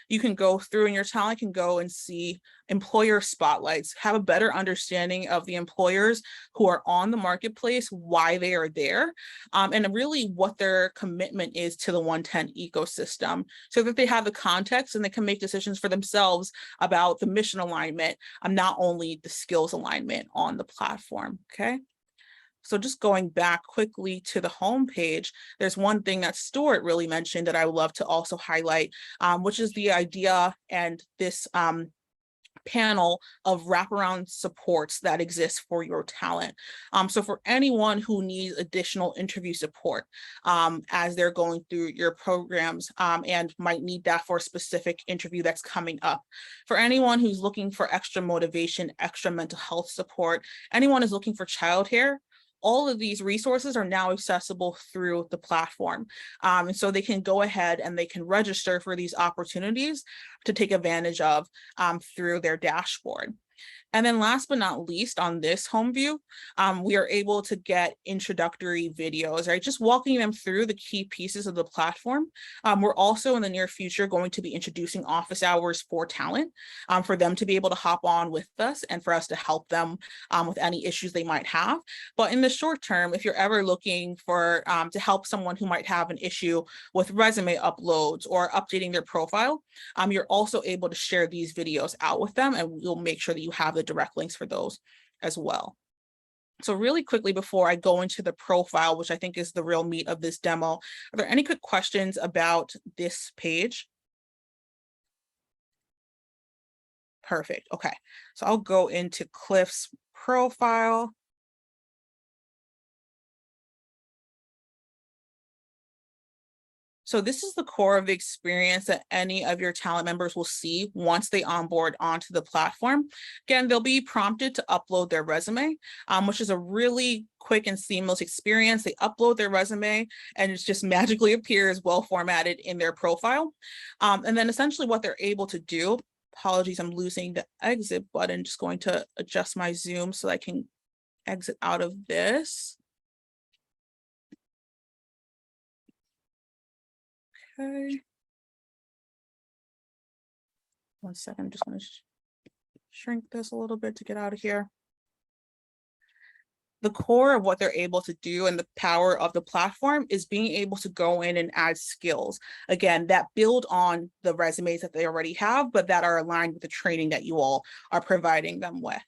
you can go through and your talent can go and see employer spotlights, have a better understanding of the employers who are on the marketplace, why they are there, and really what their commitment is to the OneTen ecosystem, so that they have the context and they can make decisions for themselves about the mission alignment, not only the skills alignment on the platform, okay? So just going back quickly to the homepage, there's one thing that Stuart really mentioned that I would love to also highlight, which is the idea and this panel of wraparound supports that exist for your talent. So for anyone who needs additional interview support as they're going through your programs and might need that for a specific interview that's coming up. For anyone who's looking for extra motivation, extra mental health support, anyone who's looking for childcare, all of these resources are now accessible through the platform. And so they can go ahead and they can register for these opportunities to take advantage of through their dashboard. And then last but not least, on this home view, we are able to get introductory videos, right? Just walking them through the key pieces of the platform. We're also in the near future going to be introducing office hours for talent, for them to be able to hop on with us and for us to help them with any issues they might have. But in the short term, if you're ever looking for to help someone who might have an issue with resume uploads or updating their profile, you're also able to share these videos out with them, and we'll make sure that you have the direct links for those as well. So really quickly before I go into the profile, which I think is the real meat of this demo, are there any quick questions about this page? Perfect. Okay, so I'll go into Cliff's profile. So this is the core of the experience that any of your talent members will see once they onboard onto the platform. Again, they'll be prompted to upload their resume, which is a really quick and seamless experience. They upload their resume and it just magically appears well formatted in their profile. And then essentially what they're able to do, apologies, I'm losing the exit button, just going to adjust my Zoom so I can exit out of this. Okay. One second, I'm just going to shrink this a little bit to get out of here. The core of what they're able to do and the power of the platform is being able to go in and add skills, again, that build on the resumes that they already have, but that are aligned with the training that you all are providing them with.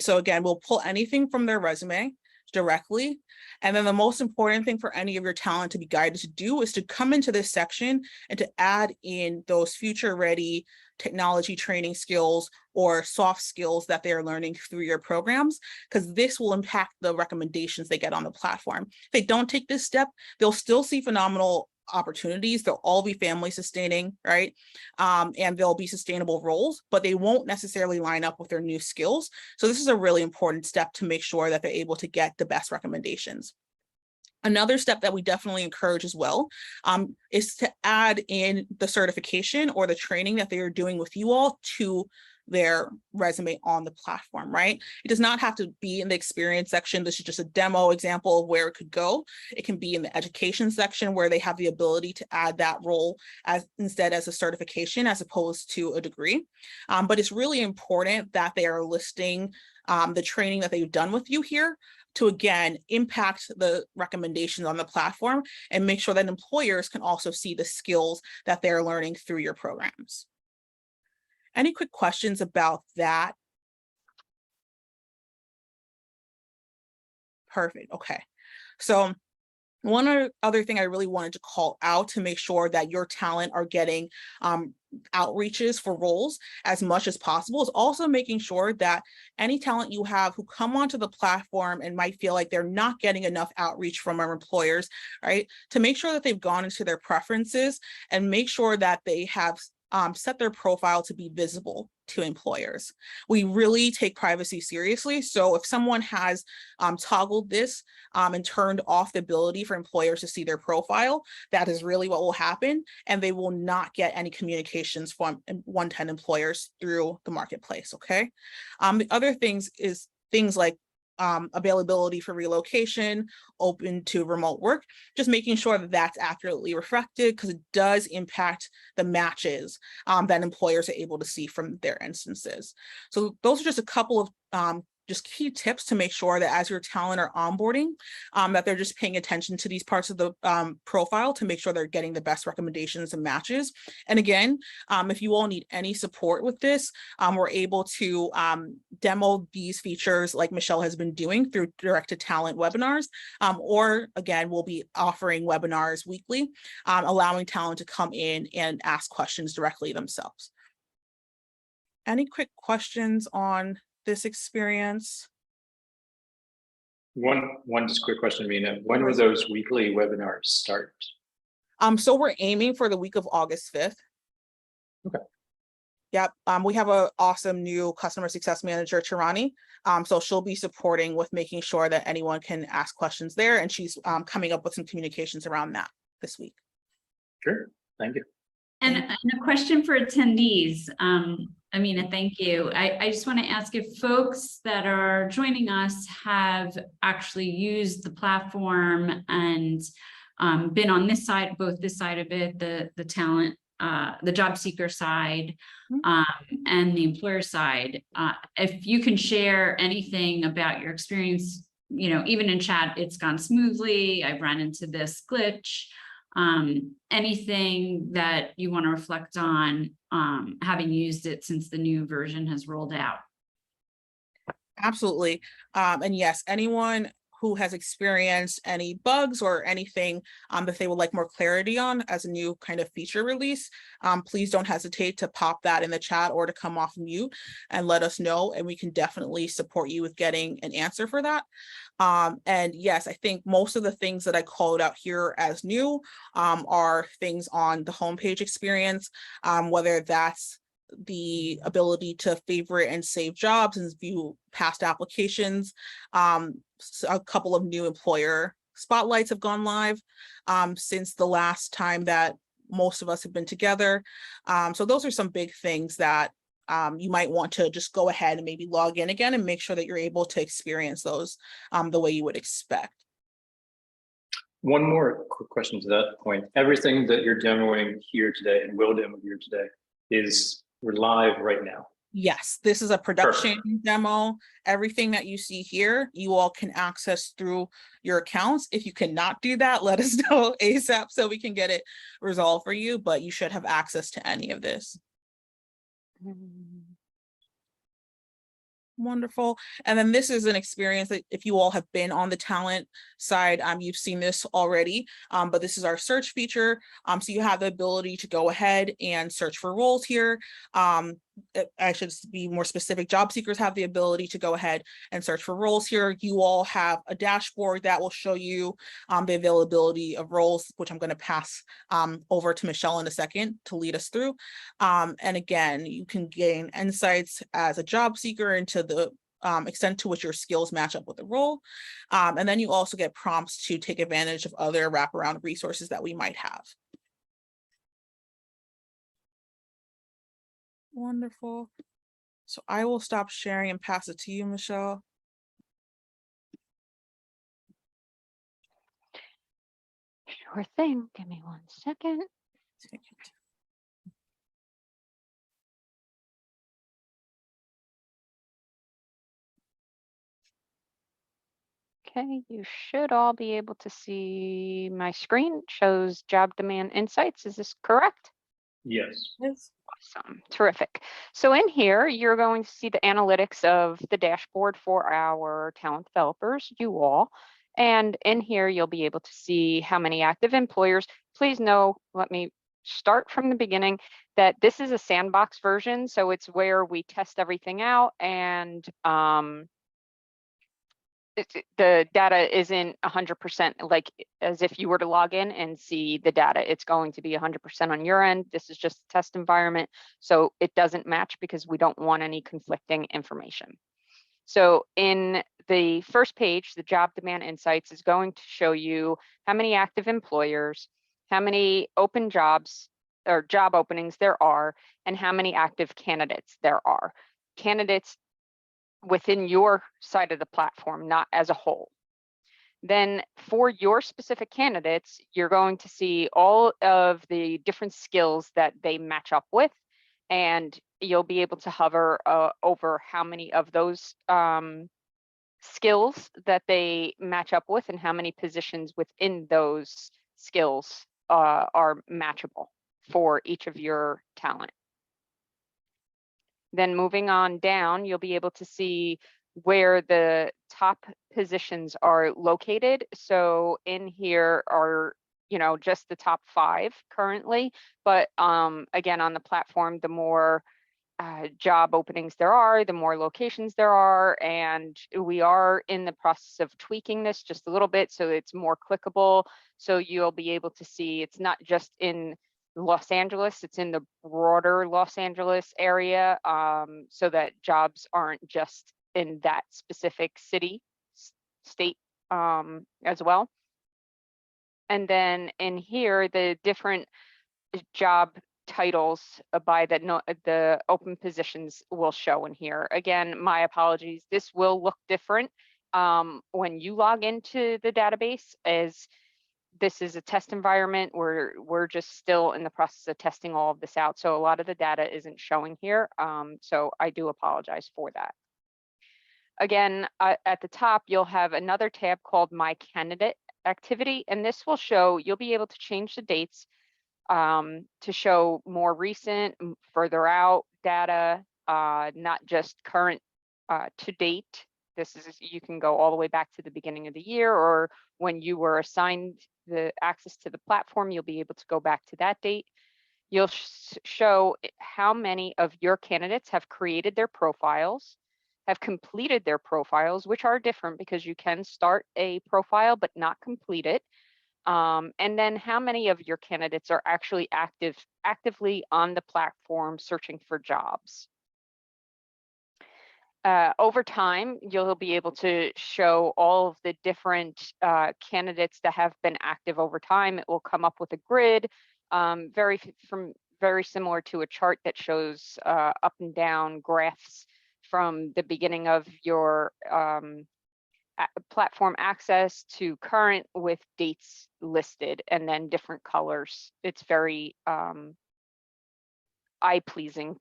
So again, we'll pull anything from their resume directly. And then the most important thing for any of your talent to be guided to do is to come into this section and to add in those future ready technology training skills or soft skills that they're learning through your programs, because this will impact the recommendations they get on the platform. If they don't take this step, they'll still see phenomenal opportunities. They'll all be family sustaining, right? And they'll be sustainable roles, but they won't necessarily line up with their new skills. So this is a really important step to make sure that they're able to get the best recommendations. Another step that we definitely encourage as well is to add in the certification or the training that they are doing with you all to their resume on the platform, right? It does not have to be in the experience section. This is just a demo example of where it could go. It can be in the education section where they have the ability to add that role as instead as a certification as opposed to a degree. But it's really important that they are listing the training that they've done with you here to, again, impact the recommendations on the platform and make sure that employers can also see the skills that they're learning through your programs. Any quick questions about that? Perfect. Okay. So one other thing I really wanted to call out to make sure that your talent are getting outreaches for roles as much as possible is also making sure that any talent you have who come onto the platform and might feel like they're not getting enough outreach from our employers, right? To make sure that they've gone into their preferences and make sure that they have set their profile to be visible to employers. We really take privacy seriously. So if someone has toggled this and turned off the ability for employers to see their profile, that is really what will happen. And they will not get any communications from OneTen employers through the marketplace, okay? The other things is things like availability for relocation, open to remote work, just making sure that that's accurately reflected because it does impact the matches that employers are able to see from their instances. So those are just a couple of just key tips to make sure that as your talent are onboarding, that they're just paying attention to these parts of the profile to make sure they're getting the best recommendations and matches. And again, if you all need any support with this, we're able to demo these features like Michelle has been doing through direct to talent webinars, or again, we'll be offering webinars weekly, allowing talent to come in and ask questions directly themselves. Any quick questions on this experience? One just quick question, Mina. When will those weekly webinars start? So we're aiming for the week of August 5th. Okay. Yep. We have an awesome new customer success manager, Chirani. So she'll be supporting with making sure that anyone can ask questions there. And she's coming up with some communications around that this week. Sure. Thank you. And a question for attendees. Amina, thank you. I just want to ask if folks that are joining us have actually used the platform and been on this side, both this side of it, the talent, the job seeker side, and the employer side. If you can share anything about your experience, you know, even in chat, it's gone smoothly. I've run into this glitch. Anything that you want to reflect on having used it since the new version has rolled out? Absolutely. And yes, anyone who has experienced any bugs or anything that they would like more clarity on as a new kind of feature release, please don't hesitate to pop that in the chat or to come off mute and let us know, and we can definitely support you with getting an answer for that. And yes, I think most of the things that I called out here as new are things on the homepage experience, whether that's the ability to favorite and save jobs and view past applications. A couple of new employer spotlights have gone live since the last time that most of us have been together. So those are some big things that you might want to just go ahead and maybe log in again and make sure that you're able to experience those the way you would expect. One more quick question to that point. Everything that you're demoing here today and will demo here today we're live right now. Yes, this is a production demo. Everything that you see here, you all can access through your accounts. If you cannot do that, let us know ASAP so we can get it resolved for you, but you should have access to any of this. Wonderful. And then this is an experience that if you all have been on the talent side, you've seen this already, but this is our search feature. So you have the ability to go ahead and search for roles here. I should be more specific. Job seekers have the ability to go ahead and search for roles here. You all have a dashboard that will show you the availability of roles, which I'm going to pass over to Michelle in a second to lead us through. And again, you can gain insights as a job seeker into the extent to which your skills match up with the role. And then you also get prompts to take advantage of other wraparound resources that we might have. Wonderful. So I will stop sharing and pass it to you, Michelle. Sure thing. Give me 1 second. Take it. Okay, you should all be able to see my screen. It shows job demand insights. Is this correct? Yes. Yes. Awesome, terrific. So in here, you're going to see the analytics of the dashboard for our talent developers, you all. And in here, you'll be able to see how many active employers. Please know, let me start from the beginning, that this is a sandbox version. So it's where we test everything out and the data isn't 100% like as if you were to log in and see the data. It's going to be 100% on your end. This is just a test environment, so it doesn't match because we don't want any conflicting information. So in the first page, the job demand insights is going to show you how many active employers, how many open jobs or job openings there are, and how many active candidates there are. Candidates within your side of the platform, not as a whole. Then for your specific candidates, you're going to see all of the different skills that they match up with, and you'll be able to hover over how many of those skills that they match up with and how many positions within those skills are matchable for each of your talent. Then moving on down, you'll be able to see where the top positions are located. So in here are, just the top 5 currently, but again, on the platform, the more job openings there are, the more locations there are, and we are in the process of tweaking this just a little bit so it's more clickable. So you'll be able to see it's not just in Los Angeles, it's in the broader Los Angeles area, so that jobs aren't just in that specific city, state as well. And then in here, the different job titles by the open positions will show in here. Again, my apologies. This will look different when you log into the database, as this is a test environment where we're just still in the process of testing all of this out. So a lot of the data isn't showing here. So I do apologize for that. Again, at the top, you'll have another tab called My Candidate Activity, and this will show, you'll be able to change the dates to show more recent, further out data, not just current to date. This is, you can go all the way back to the beginning of the year, or when you were assigned the access to the platform, you'll be able to go back to that date. You'll show how many of your candidates have created their profiles, have completed their profiles, which are different because you can start a profile but not complete it. And then how many of your candidates are actually actively on the platform searching for jobs. Over time, you'll be able to show all of the different candidates that have been active over time. It will come up with a grid, very similar to a chart that shows up and down graphs from the beginning of your platform access to current with dates listed and then different colors. It's very eye-pleasing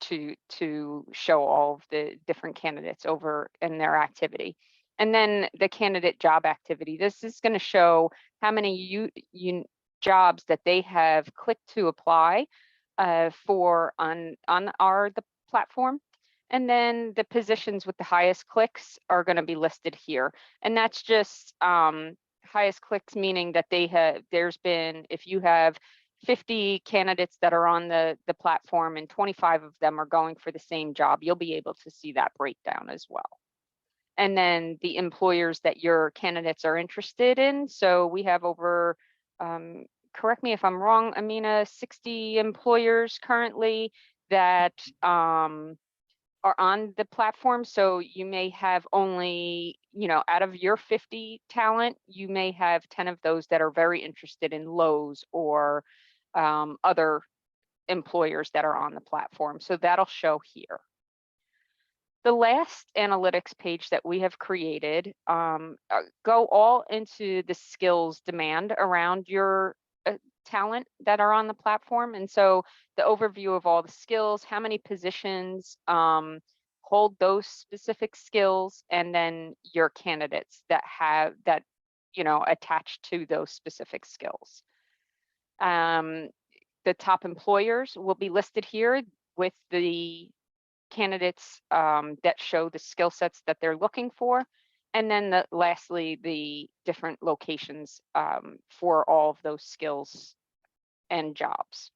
to show all of the different candidates over and their activity. And then the candidate job activity. This is going to show how many jobs that they have clicked to apply for on the platform. And then the positions with the highest clicks are going to be listed here. And that's just highest clicks, meaning that there's been, if you have 50 candidates that are on the platform and 25 of them are going for the same job, you'll be able to see that breakdown as well. And then the employers that your candidates are interested in. So we have over, correct me if I'm wrong, Amina, 60 employers currently that are on the platform. So you may have only, out of your 50 talent, you may have 10 of those that are very interested in Lowe's or other employers that are on the platform. So that'll show here. The last analytics page that we have created go all into the skills demand around your talent that are on the platform. And so the overview of all the skills, how many positions hold those specific skills, and then your candidates that have that, attached to those specific skills. The top employers will be listed here with the candidates that show the skill sets that they're looking for. And then lastly, the different locations for all of those skills and jobs.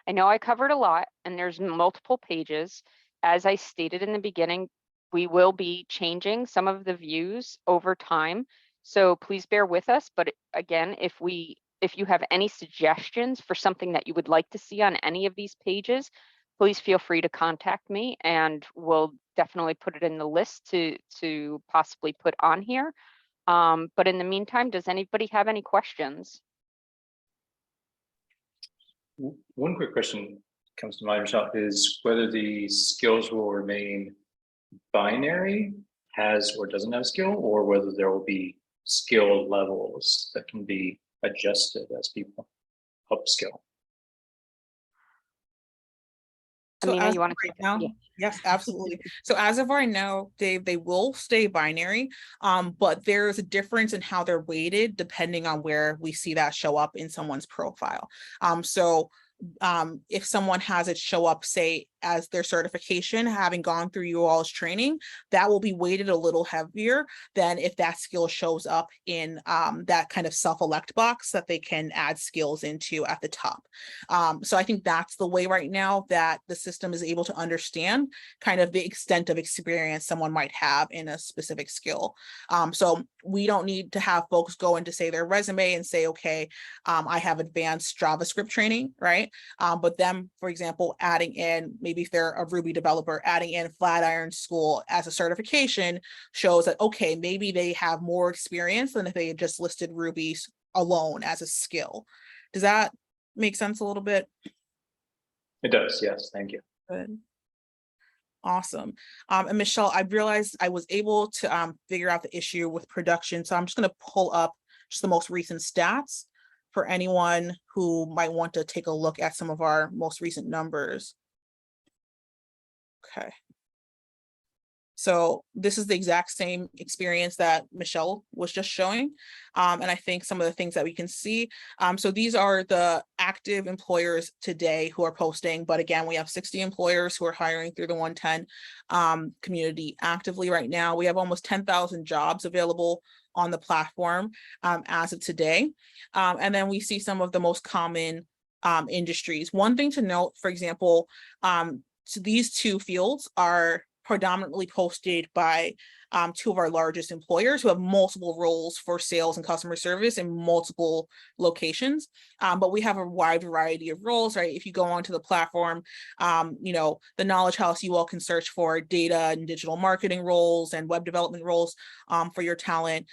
I know I covered a lot and there's multiple pages. As I stated in the beginning, we will be changing some of the views over time. So please bear with us. But again, if you have any suggestions for something that you would like to see on any of these pages, please feel free to contact me and we'll definitely put it in the list to possibly put on here. But in the meantime, does anybody have any questions? One quick question comes to mind, Michelle, is whether the skills will remain binary, has or doesn't have skill, or whether there will be skill levels that can be adjusted as people upskill. So Amina, as you want of to right now, yes, absolutely. So as of right now, Dave, they will stay binary, but there's a difference in how they're weighted depending on where we see that show up in someone's profile. If someone has it show up, say, as their certification, having gone through you all's training, that will be weighted a little heavier than if that skill shows up in that kind of self-elect box that they can add skills into at the top. So I think that's the way right now that the system is able to understand kind of the extent of experience someone might have in a specific skill. So we don't need to have folks go into, say, their resume and say, okay, I have advanced JavaScript training, right? But them, for example, adding in, maybe if they're a Ruby developer, adding in Flatiron School as a certification shows that, okay, maybe they have more experience than if they had just listed Ruby alone as a skill. Does that make sense a little bit? It does, yes, thank you. Good. Awesome. And Michelle, I realized I was able to figure out the issue with production. So I'm just going to pull up just the most recent stats for anyone who might want to take a look at some of our most recent numbers. Okay. So this is the exact same experience that Michelle was just showing. And I think some of the things that we can see. So these are the active employers today who are posting. But again, we have 60 employers who are hiring through the OneTen community actively right now. We have almost 10,000 jobs available on the platform as of today. And then we see some of the most common industries. One thing to note, for example, so these two fields are predominantly posted by two of our largest employers who have multiple roles for sales and customer service in multiple locations. But we have a wide variety of roles, right? If you go onto the platform, the Knowledge House, you all can search for data and digital marketing roles and web development roles for your talent.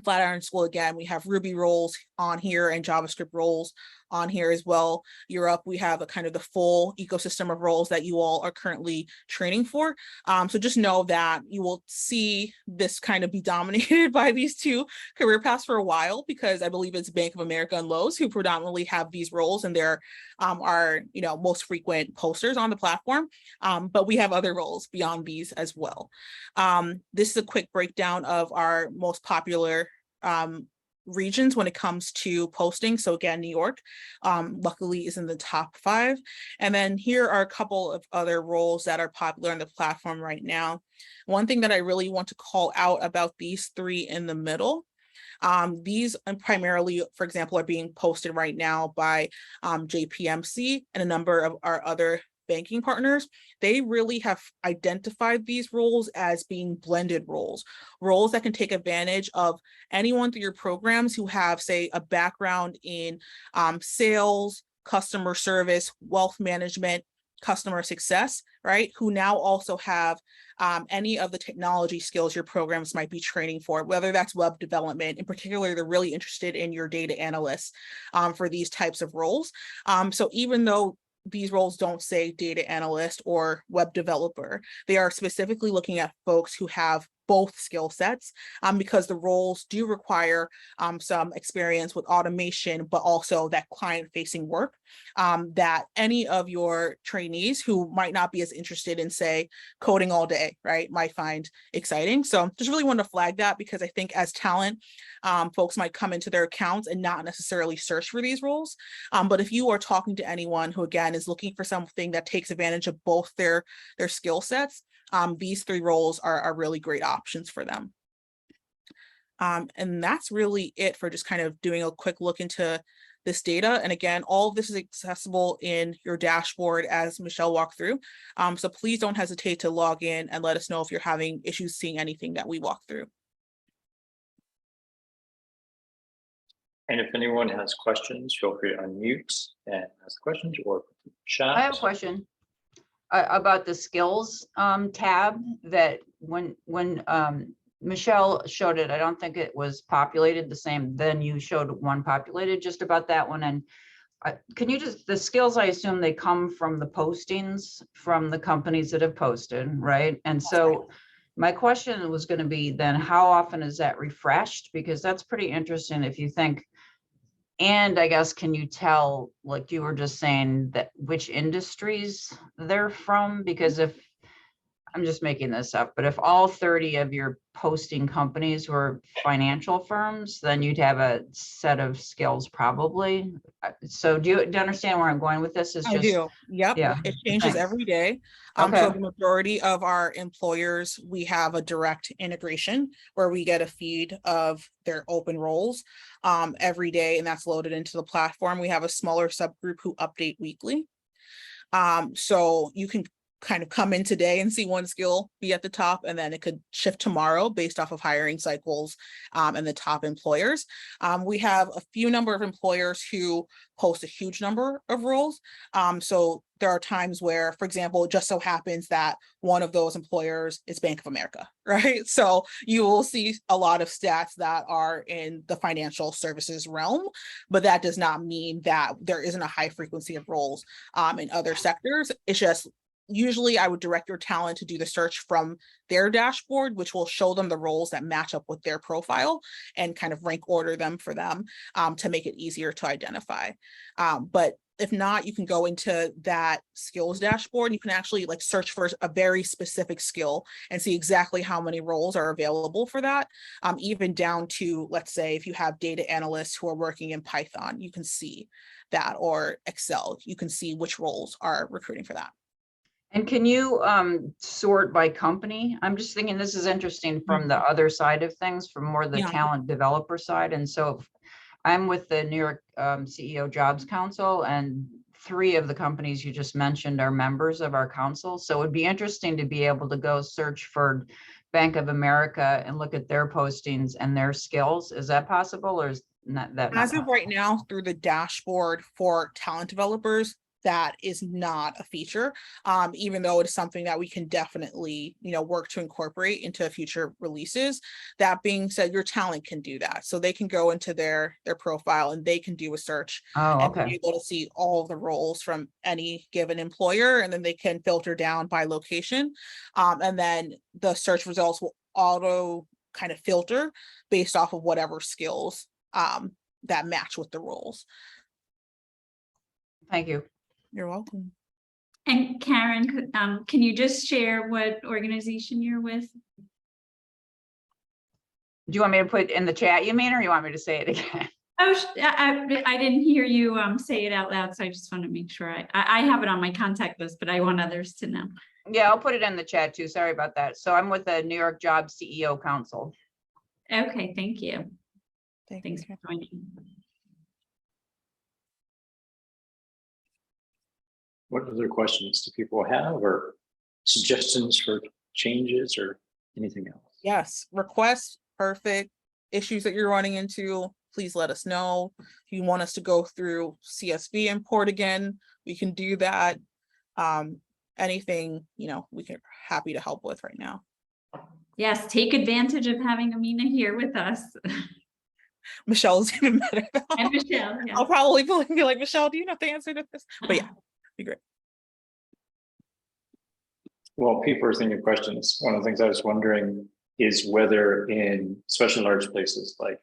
Flatiron School, again, we have Ruby roles on here and JavaScript roles on here as well. Europe, we have a kind of the full ecosystem of roles that you all are currently training for. So just know that you will see this kind of be dominated by these two career paths for a while, because I believe it's Bank of America and Lowe's who predominantly have these roles, and they're our most frequent posters on the platform. But we have other roles beyond these as well. This is a quick breakdown of our most popular regions when it comes to posting. So again, New York luckily is in the top 5. And then here are a couple of other roles that are popular on the platform right now. One thing that I really want to call out about these 3 in the middle, these primarily, for example, are being posted right now by JPMC and a number of our other banking partners. They really have identified these roles as being blended roles that can take advantage of anyone through your programs who have, say, a background in sales, customer service, wealth management, customer success, right? Who now also have any of the technology skills your programs might be training for, whether that's web development. In particular, they're really interested in your data analysts for these types of roles. So even though these roles don't say data analyst or web developer, they are specifically looking at folks who have both skill sets, because the roles do require some experience with automation, but also that client-facing work that any of your trainees who might not be as interested in, say, coding all day, right, might find exciting. So just really want to flag that, because I think as talent, folks might come into their accounts and not necessarily search for these roles. But if you are talking to anyone who, again, is looking for something that takes advantage of both their skill sets, these 3 roles are really great options for them. And that's really it for just kind of doing a quick look into this data. And again, all of this is accessible in your dashboard as Michelle walked through. So please don't hesitate to log in and let us know if you're having issues seeing anything that we walk through. And if anyone has questions, feel free to unmute and ask questions or chat. I have a question about the skills tab that when Michelle showed it, I don't think it was populated the same. Then you showed one populated, just about that one. And can you just, the skills, I assume they come from the postings from the companies that have posted, right? And so my question was going to be then, how often is that refreshed? Because that's pretty interesting if you think. And I guess, can you tell, like you were just saying, that which industries they're from? Because if, I'm just making this up, but if all 30 of your posting companies were financial firms, then you'd have a set of skills probably. So do you understand where I'm going with this? I do. Yep. Yeah. It changes Thanks. every day. Okay. So the majority of our employers, we have a direct integration where we get a feed of their open roles every day, and that's loaded into the platform. We have a smaller subgroup who update weekly. So you can kind of come in today and see one skill be at the top, and then it could shift tomorrow based off of hiring cycles and the top employers. We have a few number of employers who post a huge number of roles. So there are times where, for example, it just so happens that one of those employers is Bank of America, right? So you will see a lot of stats that are in the financial services realm, but that does not mean that there isn't a high frequency of roles in other sectors. It's just, usually I would direct your talent to do the search from their dashboard, which will show them the roles that match up with their profile and kind of rank order them for them to make it easier to identify. But if not, you can go into that skills dashboard. You can actually like search for a very specific skill and see exactly how many roles are available for that. Even down to, let's say, if you have data analysts who are working in Python, you can see that, or Excel, you can see which roles are recruiting for that. And can you sort by company? I'm just thinking this is interesting from the other side of things, from more the talent developer side. And so I'm with the New York CEO Jobs Council, and 3 of the companies you just mentioned are members of our council. So it would be interesting to be able to go search for Bank of America and look at their postings and their skills. Is that possible, or is not that? As of right now, through the dashboard for talent developers, that is not a feature, even though it's something that we can definitely, work to incorporate into future releases. That being said, your talent can do that. So they can go into their profile and they can do a search Oh, and be okay. able to see all the roles from any given employer, and then they can filter down by location. And then the search results will auto kind of filter based off of whatever skills that match with the roles. Thank you. You're welcome. And Karen, can you just share what organization you're with? Do you want me to put it in the chat, you mean, or you want me to say it again? Oh, I didn't hear you say it out loud, so I just want to make sure I have it on my contact list, but I want others to know. Yeah, I'll put it in the chat too. Sorry about that. So I'm with the New York Jobs CEO Council. Okay, thank you. Thanks you. for joining. What other questions do people have, or suggestions for changes or anything else? Yes, requests, perfect. Issues that you're running into, please let us know. If you want us to go through CSV import again, we can do that. Anything, we can happy to help with right now. Yes, take advantage of having Amina here with us. Michelle's even better. And Michelle, yeah. I'll probably be like, Michelle, do you know the answer to this? But yeah, be great. Well, people are thinking of questions. One of the things I was wondering is whether in especially large places like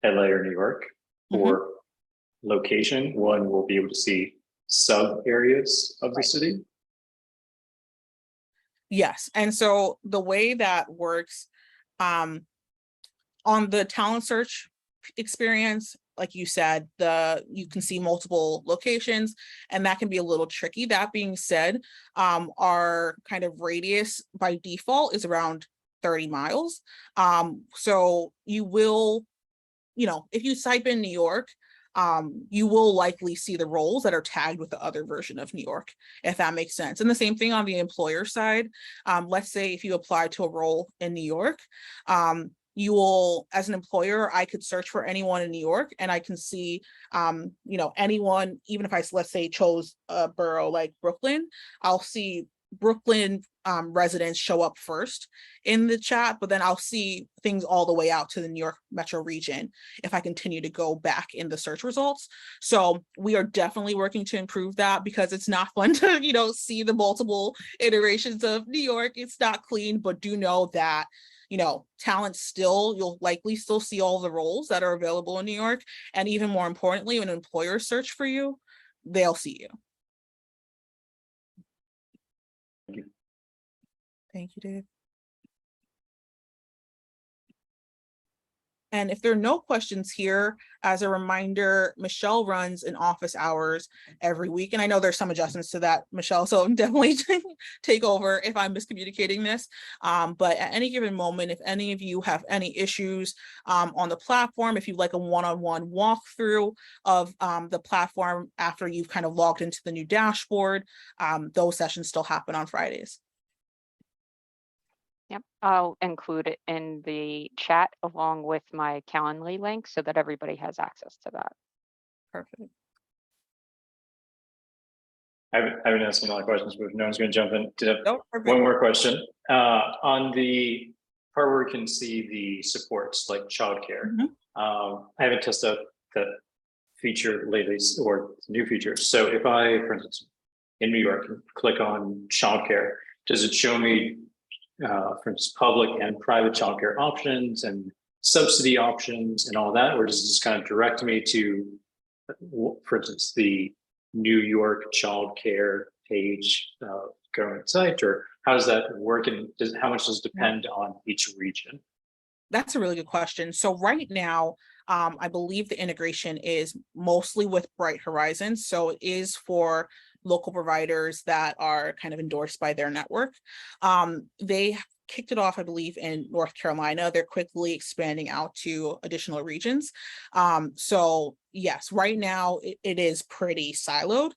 LA or New York, or location, one will be able to see sub areas of the city. Yes, and so the way that works, on the talent search experience, like you said, you can see multiple locations, and that can be a little tricky. That being said, our kind of radius by default is around 30 miles. So you will, if you type in New York, you will likely see the roles that are tagged with the other version of New York, if that makes sense. And the same thing on the employer side. Let's say if you apply to a role in New York, you will, as an employer, I could search for anyone in New York and I can see, anyone, even if I, let's say, chose a borough like Brooklyn, I'll see Brooklyn residents show up first in the chat, but then I'll see things all the way out to the New York metro region if I continue to go back in the search results. So we are definitely working to improve that, because it's not fun to, see the multiple iterations of New York. It's not clean, but do know that, talent still, you'll likely still see all the roles that are available in New York. And even more importantly, when employers search for you, they'll see you. Thank you, Dave. And if there are no questions here, as a reminder, Michelle runs in office hours every week. And I know there's some adjustments to that, Michelle, so definitely take over if I'm miscommunicating this. But at any given moment, if any of you have any issues on the platform, if you'd like a one-on-one walkthrough of the platform after you've kind of logged into the new dashboard, those sessions still happen on Fridays. Yep, I'll include it in the chat along with my Calendly link so that everybody has access to that. Perfect. I've been asking a lot of questions, but if no one's going to jump in, Oh, perfect. one more question. On the part where we can see the supports like childcare, I haven't tested out that feature lately, or new feature. So if I, for instance, in New York, click on childcare, does it show me for instance, public and private childcare options and subsidy options and all that, or does it just kind of direct me to, for instance, the New York childcare page government site, or how does that work, and how much does it depend on each region? That's a really good question. So right now, I believe the integration is mostly with Bright Horizons. So it is for local providers that are kind of endorsed by their network. They kicked it off, I believe, in North Carolina. They're quickly expanding out to additional regions. So yes, right now it is pretty siloed.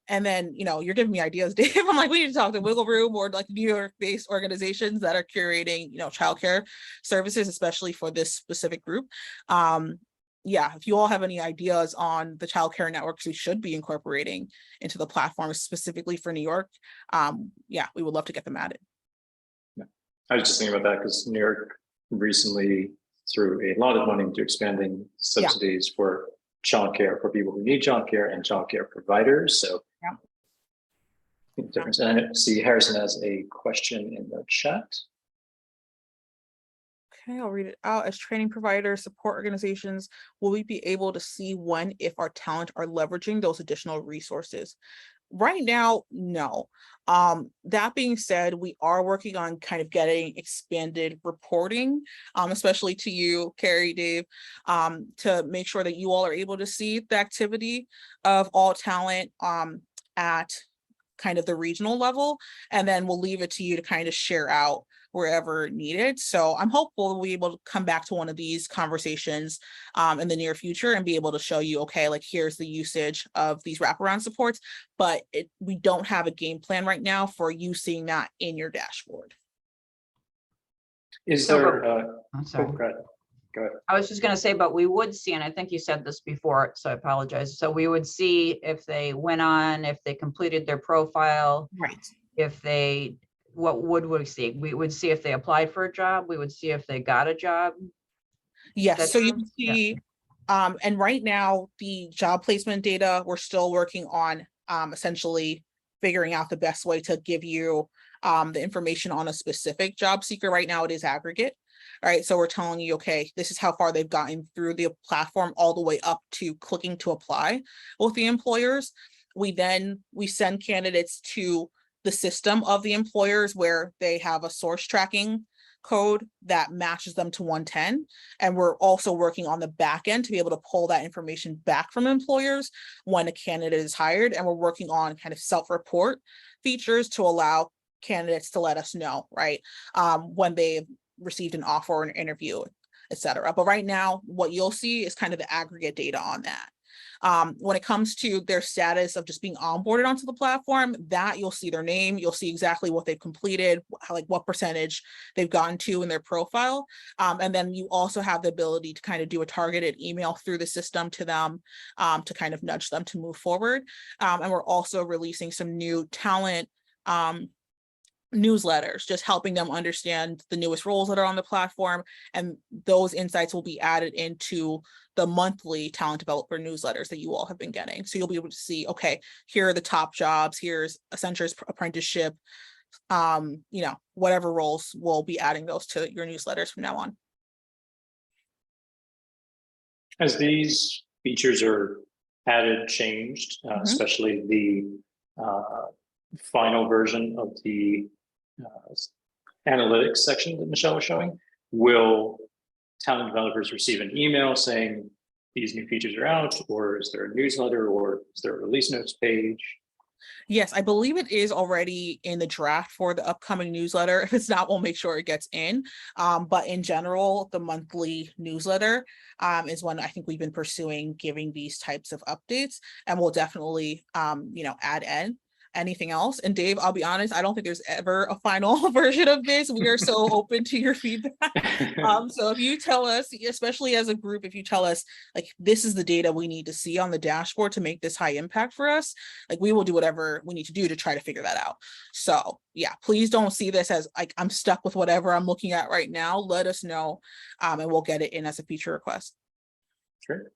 And then, you're giving me ideas, Dave. I'm like, we need to talk to Wiggle Room or like New York-based organizations that are curating, childcare services, especially for this specific group. yeah, if you all have any ideas on the childcare networks we should be incorporating into the platform specifically for New York, yeah, we would love to get them added. I was just thinking about that because New York recently threw a lot of money into expanding subsidies for childcare for people who need childcare and childcare providers. So Yeah. I think the difference. And I see Harrison has a question in the chat. Okay, I'll read it out. As training providers, support organizations, will we be able to see when, if our talent are leveraging those additional resources? Right now, no. That being said, we are working on kind of getting expanded reporting, especially to you, Carrie, Dave, to make sure that you all are able to see the activity of all talent at kind of the regional level, and then we'll leave it to you to kind of share out wherever needed. So I'm hopeful we'll be able to come back to one of these conversations in the near future and be able to show you, okay, like here's the usage of these wraparound supports, but we don't have a game plan right now for you seeing that in your dashboard. Is So, there, I'm sorry. go ahead. I was just gonna say, but we would see, and I think you said this before, so I apologize. So we would see if they went on, if they completed their profile, Right. if they, what would we see? We would see if they applied for a job. We would see if they got a job. Yes, That's so you true? can see, and right now, the job placement data, we're still working on essentially figuring out the best way to give you the information on a specific job seeker. Right now, it is aggregate. All right, so we're telling you, okay, this is how far they've gotten through the platform all the way up to clicking to apply with the employers. We send candidates to the system of the employers where they have a source tracking code that matches them to OneTen. And we're also working on the back end to be able to pull that information back from employers when a candidate is hired. And we're working on kind of self-report features to allow candidates to let us know, right, when they've received an offer or an interview, et cetera. But right now, what you'll see is kind of the aggregate data on that. When it comes to their status of just being onboarded onto the platform, that you'll see their name, you'll see exactly what they've completed, like what percentage they've gotten to in their profile. And then you also have the ability to kind of do a targeted email through the system to them to kind of nudge them to move forward. And we're also releasing some new talent newsletters, just helping them understand the newest roles that are on the platform, and those insights will be added into the monthly talent developer newsletters that you all have been getting. So you'll be able to see, okay, here are the top jobs, here's Accenture's apprenticeship, you know, whatever roles, we'll be adding those to your newsletters from now on. As these features are added, changed, especially the final version of the analytics section that Michelle was showing, will talent developers receive an email saying these new features are out, or is there a newsletter, or is there a release notes page? Yes, I believe it is already in the draft for the upcoming newsletter. If it's not, we'll make sure it gets in. But in general, the monthly newsletter is one I think we've been pursuing, giving these types of updates, and we'll definitely, you know, add in anything else. And Dave, I'll be honest, I don't think there's ever a final version of this. We are so open to your feedback. So if you tell us, especially as a group, if you tell us like this is the data we need to see on the dashboard to make this high impact for us, like we will do whatever we need to do to try to figure that out. So yeah, please don't see this as like I'm stuck with whatever I'm looking at right now. Let us know, and we'll get it in as a feature request. Sure.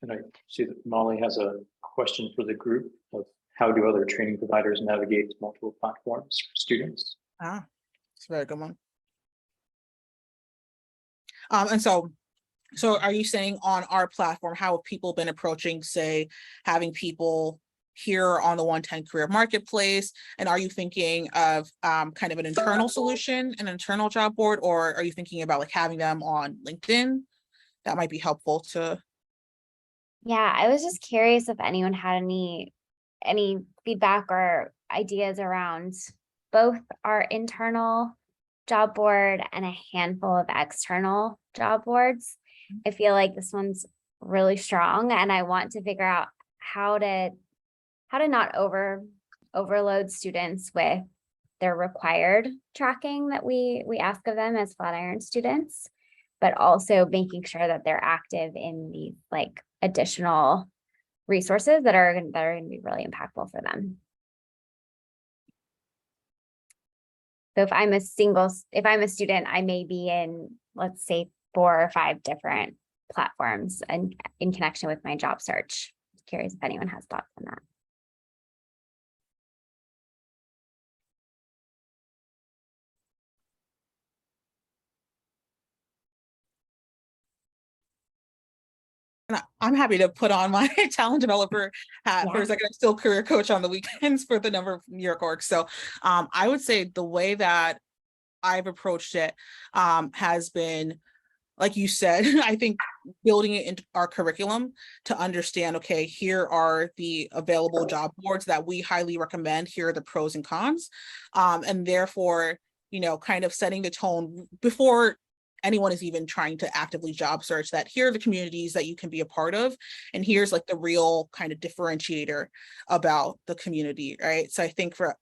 And I see that Molly has a question for the group of how do other training providers navigate multiple platforms for students? It's a very good one. And so are you saying on our platform, how have people been approaching, say, having people here on the OneTen Career Marketplace? And are you thinking of kind of an internal solution, an internal job board, or are you thinking about like having them on LinkedIn? That might be helpful to. Yeah, I was just curious if anyone had any feedback or ideas around both our internal job board and a handful of external job boards. I feel like this one's really strong, and I want to figure out how to not overload students with their required tracking that we ask of them as Flatiron students, but also making sure that they're active in these like additional resources that are going to be really impactful for them. So if I'm a student, I may be in, let's say, 4 or 5 different platforms and in connection with my job search. Curious if anyone has thoughts on that. And I'm happy to put on my talent developer hat for a second. I'm still career coach on the weekends for the number of New York orgs. So I would say the way that I've approached it has been, like you said, I think building it into our curriculum to understand, okay, here are the available job boards that we highly recommend. Here are the pros and cons. And therefore, you know, kind of setting the tone before anyone is even trying to actively job search, that here are the communities that you can be a part of. And here's like the real kind of differentiator about the community, right? So I think for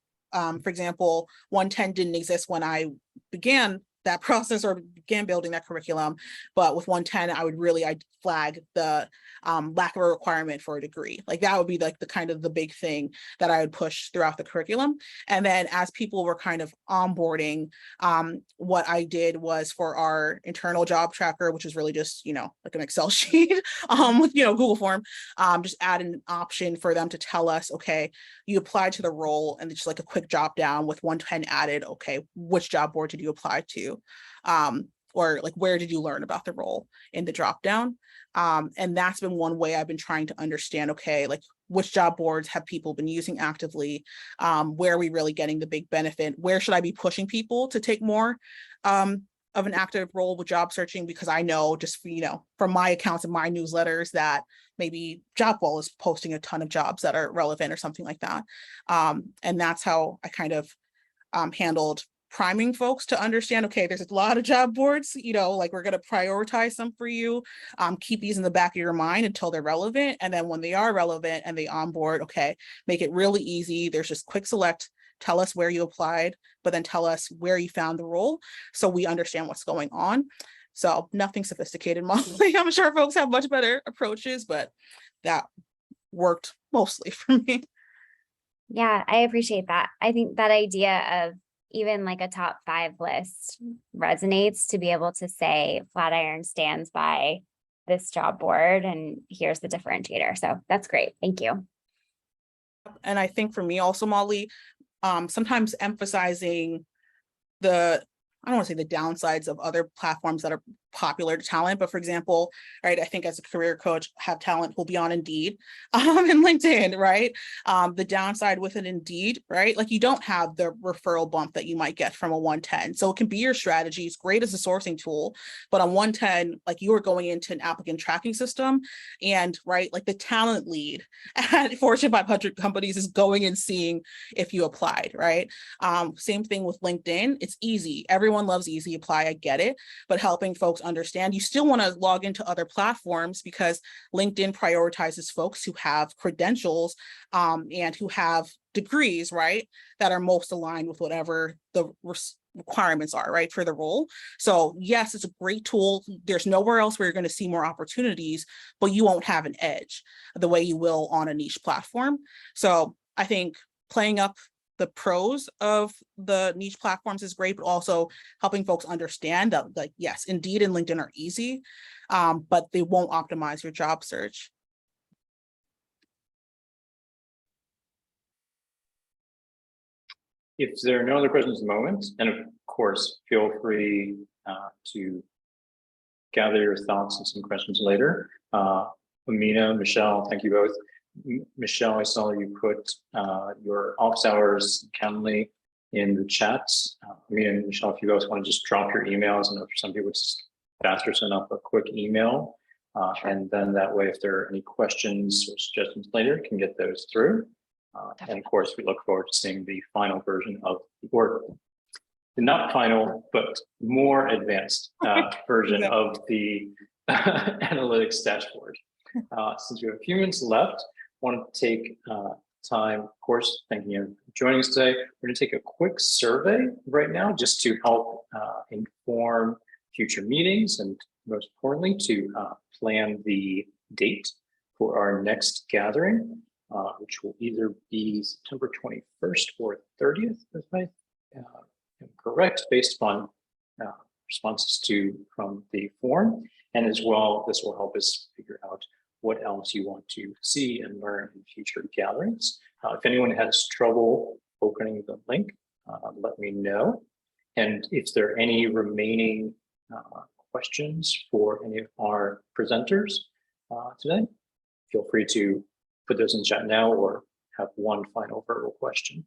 example, OneTen didn't exist when I began that process or began building that curriculum, but with OneTen, I'd flag the lack of a requirement for a degree. Like that would be like the kind of the big thing that I would push throughout the curriculum. And then as people were kind of onboarding, what I did was for our internal job tracker, which is really just, you know, like an Excel sheet with, you know, Google form, just add an option for them to tell us, okay, you applied to the role, and just like a quick drop down with OneTen added, okay, which job board did you apply to? Or like, where did you learn about the role in the drop down? And that's been one way I've been trying to understand, okay, like which job boards have people been using actively? Where are we really getting the big benefit? Where should I be pushing people to take more of an active role with job searching? Because I know just, you know, from my accounts and my newsletters that maybe JobWall is posting a ton of jobs that are relevant or something like that. And that's how I kind of handled priming folks to understand, okay, there's a lot of job boards, you know, like we're going to prioritize some for you. Keep these in the back of your mind until they're relevant. And then when they are relevant and they onboard, okay, make it really easy. There's just quick select, tell us where you applied, but then tell us where you found the role so we understand what's going on. So nothing sophisticated, Molly. I'm sure folks have much better approaches, but that worked mostly for me. Yeah, I appreciate that. I think that idea of even like a top 5 list resonates, to be able to say Flatiron stands by this job board and here's the differentiator. So that's great. Thank you. And I think for me also, Molly, sometimes emphasizing I don't want to say the downsides of other platforms that are popular to talent, but for example, right, I think as a career coach, have talent who'll be on Indeed and LinkedIn, right? The downside with an Indeed, right? Like you don't have the referral bump that you might get from a OneTen. So it can be your strategy. It's great as a sourcing tool, but on OneTen, like you are going into an applicant tracking system and right, like the talent lead at Fortune 500 companies is going and seeing if you applied, right? Same thing with LinkedIn. It's easy. Everyone loves easy apply. I get it, but helping folks understand you still want to log into other platforms because LinkedIn prioritizes folks who have credentials and who have degrees, right, that are most aligned with whatever the requirements are, right, for the role. So yes, it's a great tool. There's nowhere else where you're going to see more opportunities, but you won't have an edge the way you will on a niche platform. So I think playing up the pros of the niche platforms is great, but also helping folks understand that, like, yes, Indeed and LinkedIn are easy, but they won't optimize your job search. If there are no other questions at the moment, and of course, feel free to gather your thoughts and some questions later. Amina, Michelle, thank you both. Michelle, I saw you put your office hours Calendly in the chats. Amina and Michelle, if you both want to just drop your emails, and for some people it's faster to send up a quick email. And then that way, if there are any questions or suggestions later, can get those through. And of course, we look forward to seeing the final version of, or not final, but more advanced version of the analytics dashboard. Since we have a few minutes left, I want to take time, of course, thanking you for joining us today. We're going to take a quick survey right now just to help inform future meetings and most importantly, to plan the date for our next gathering, which will either be September 21st or 30th, if I am correct, based upon responses from the forum. And as well, this will help us figure out what else you want to see and learn in future gatherings. If anyone has trouble opening the link, let me know. And if there are any remaining questions for any of our presenters today, feel free to put those in the chat now or have one final verbal question.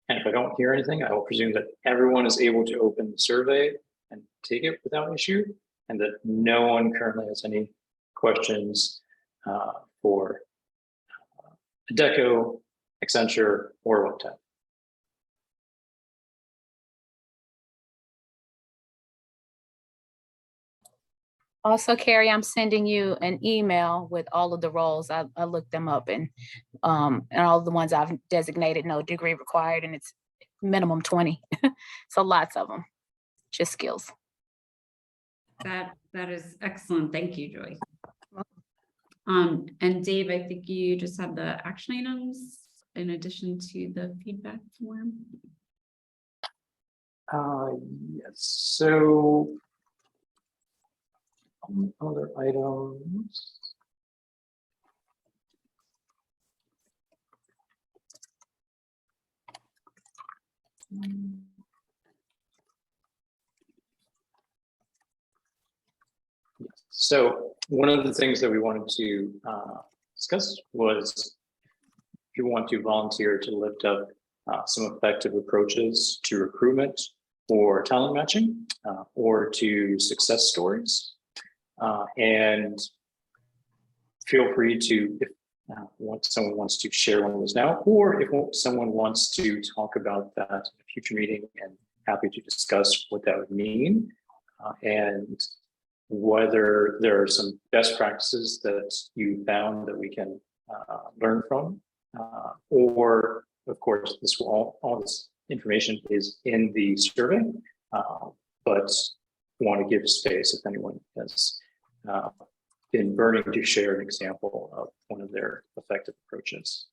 And if I don't hear anything, I will presume that everyone is able to open the survey and take it without issue, and that no one currently has any questions for Adecco, Accenture, or OneTen. Also, Carrie, I'm sending you an email with all of the roles. I looked them up, and all the ones I've designated no degree required, and it's minimum 20. So lots of them, just skills. That is excellent. Thank you, Joy. And Dave, I think you just have the action items in addition to the feedback form. Yes. So other items. Yes. So one of the things that we wanted to discuss was if you want to volunteer to lift up some effective approaches to recruitment or talent matching or to success stories. And feel free to, if someone wants to share one of those now, or if someone wants to talk about that in a future meeting, and happy to discuss what that would mean and whether there are some best practices that you found that we can learn from, or of course, this will all this information is in the survey, but want to give space if anyone has been burning to share an example of one of their effective approaches.